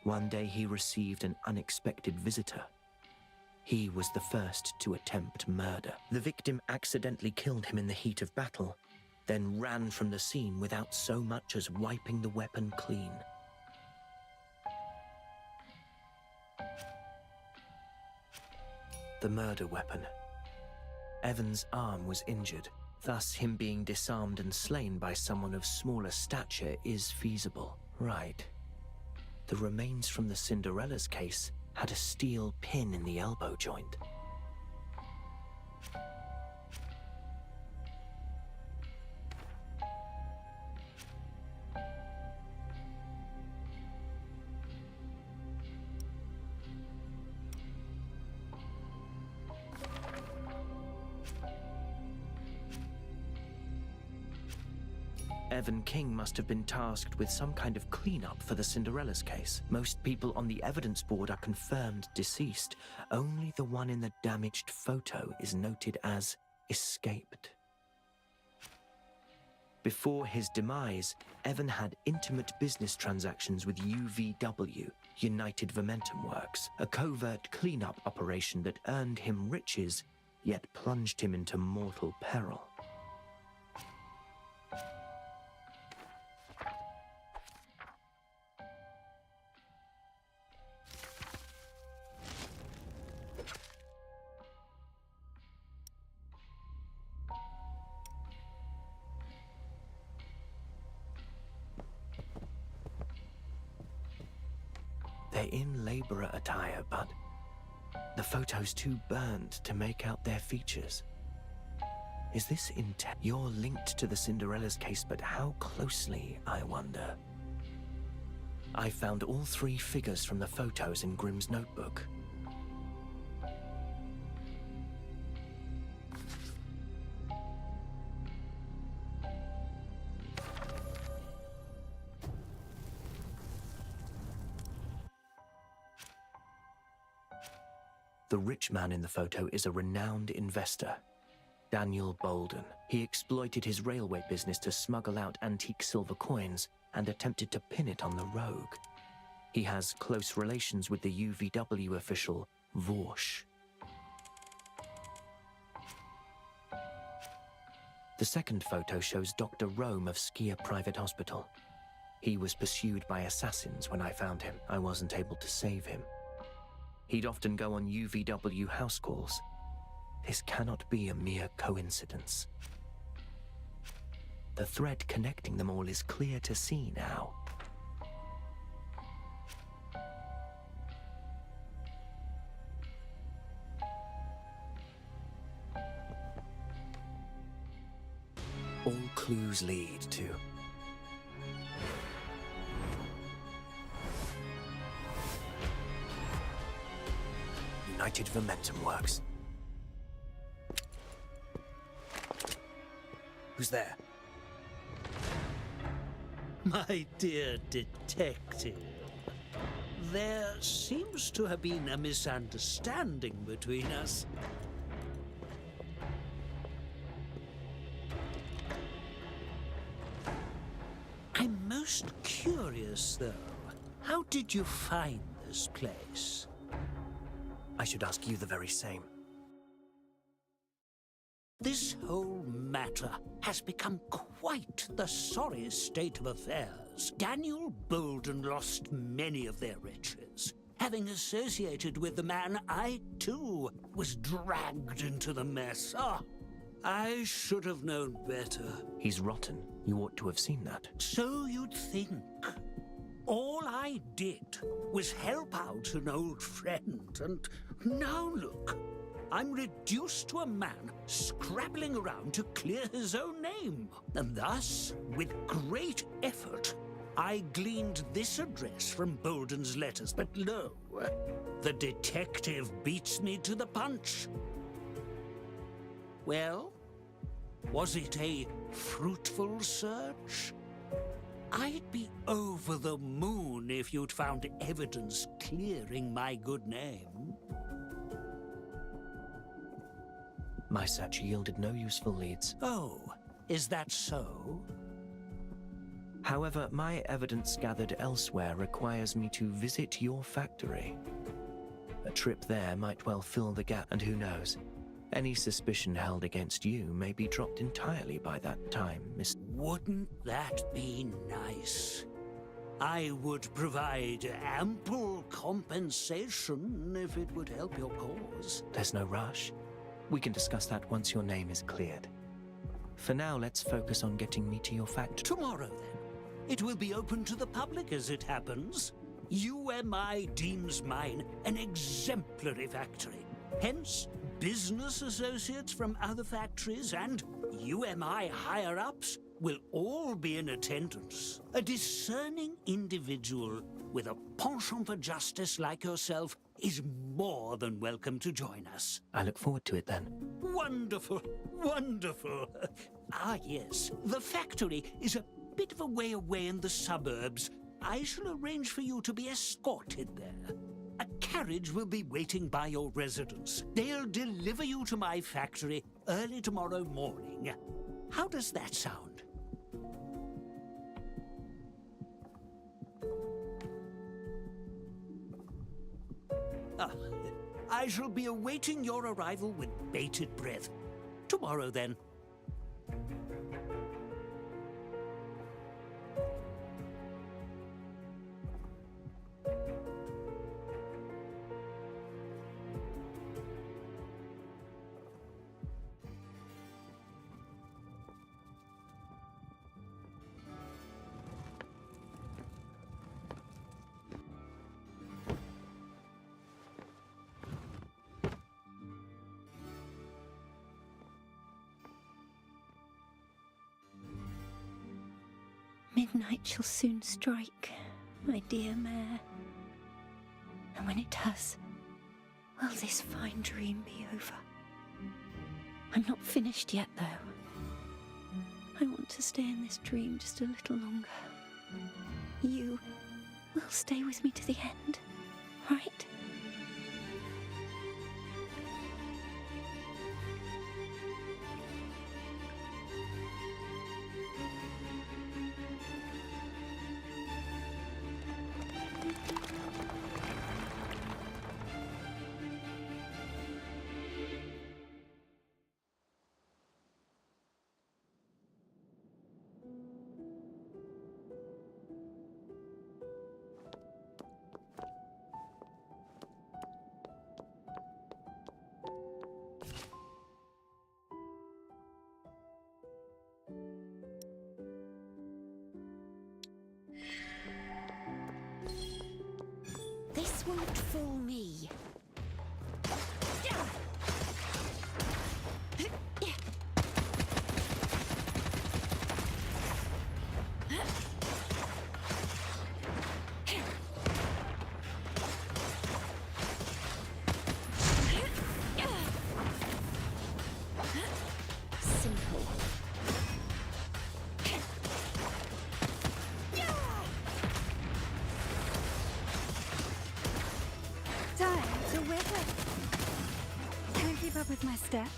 One day he received an unexpected visitor. He was the first to attempt murder. The victim accidentally killed him in the heat of battle, then ran from the scene without so much as wiping the weapon clean. The murder weapon. Evan's arm was injured, thus him being disarmed and slain by someone of smaller stature is feasible. Right. The remains from the Cinderella's case had a steel pin in the elbow joint. Evan King must have been tasked with some kind of cleanup for the Cinderella's case. Most people on the evidence board are confirmed deceased. Only the one in the damaged photo is noted as escaped. Before his demise, Evan had intimate business transactions with UVW, United Momentum Works, a covert cleanup operation that earned him riches, yet plunged him into mortal peril. They're in labourer attire, but the photo's too burned to make out their features. Is this intent? You're linked to the Cinderella's case, but how closely, I wonder? I found all 3 figures from the photos in Grimm's notebook. The rich man in the photo is a renowned investor, Daniel Bolden. He exploited his railway business to smuggle out antique silver coins and attempted to pin it on the rogue. He has close relations with the UVW official, Vorsch. The second photo shows Dr. Rome of Skia Private Hospital. He was pursued by assassins when I found him. I wasn't able to save him. He'd often go on UVW house calls. This cannot be a mere coincidence. The thread connecting them all is clear to see now. All clues lead to United Momentum Works. Who's there? My dear detective, there seems to have been a misunderstanding between us. I'm most curious, though. How did you find this place? I should ask you the very same. This whole matter has become quite the sorry state of affairs. Daniel Bolden lost many of their riches. Having associated with the man, I, too, was dragged into the mess. I should have known better. He's rotten. You ought to have seen that. So you'd think. All I did was help out an old friend, and now look. I'm reduced to a man scrabbling around to clear his own name. And thus, with great effort, I gleaned this address from Bolden's letters. But lo, the detective beats me to the punch. Well, was it a fruitful search? I'd be over the moon if you'd found evidence clearing my good name. My search yielded no useful leads. Oh, is that so? However, my evidence gathered elsewhere requires me to visit your factory. A trip there might well fill the gap, and who knows? Any suspicion held against you may be dropped entirely by that time, Miss... Wouldn't that be nice? I would provide ample compensation if it would help your cause. There's no rush. We can discuss that once your name is cleared. For now, let's focus on getting me to your factory. Tomorrow, then. It will be open to the public as it happens. UMI deems mine an exemplary factory. Hence, business associates from other factories and UMI higher-ups will all be in attendance. A discerning individual with a penchant for justice like yourself is more than welcome to join us. I look forward to it then. Wonderful, wonderful. Ah, yes, the factory is a bit of a way away in the suburbs. I shall arrange for you to be escorted there. A carriage will be waiting by your residence. They'll deliver you to my factory early tomorrow morning. How does that sound? I shall be awaiting your arrival with bated breath. Tomorrow, then. Midnight shall soon strike, my dear mare. And when it does, will this fine dream be over? I'm not finished yet, though. I want to stay in this dream just a little longer. You will stay with me to the end, right? This won't fool me. Simple. Time to wiggle. Can you keep up with my steps?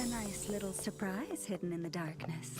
A nice little surprise hidden in the darkness.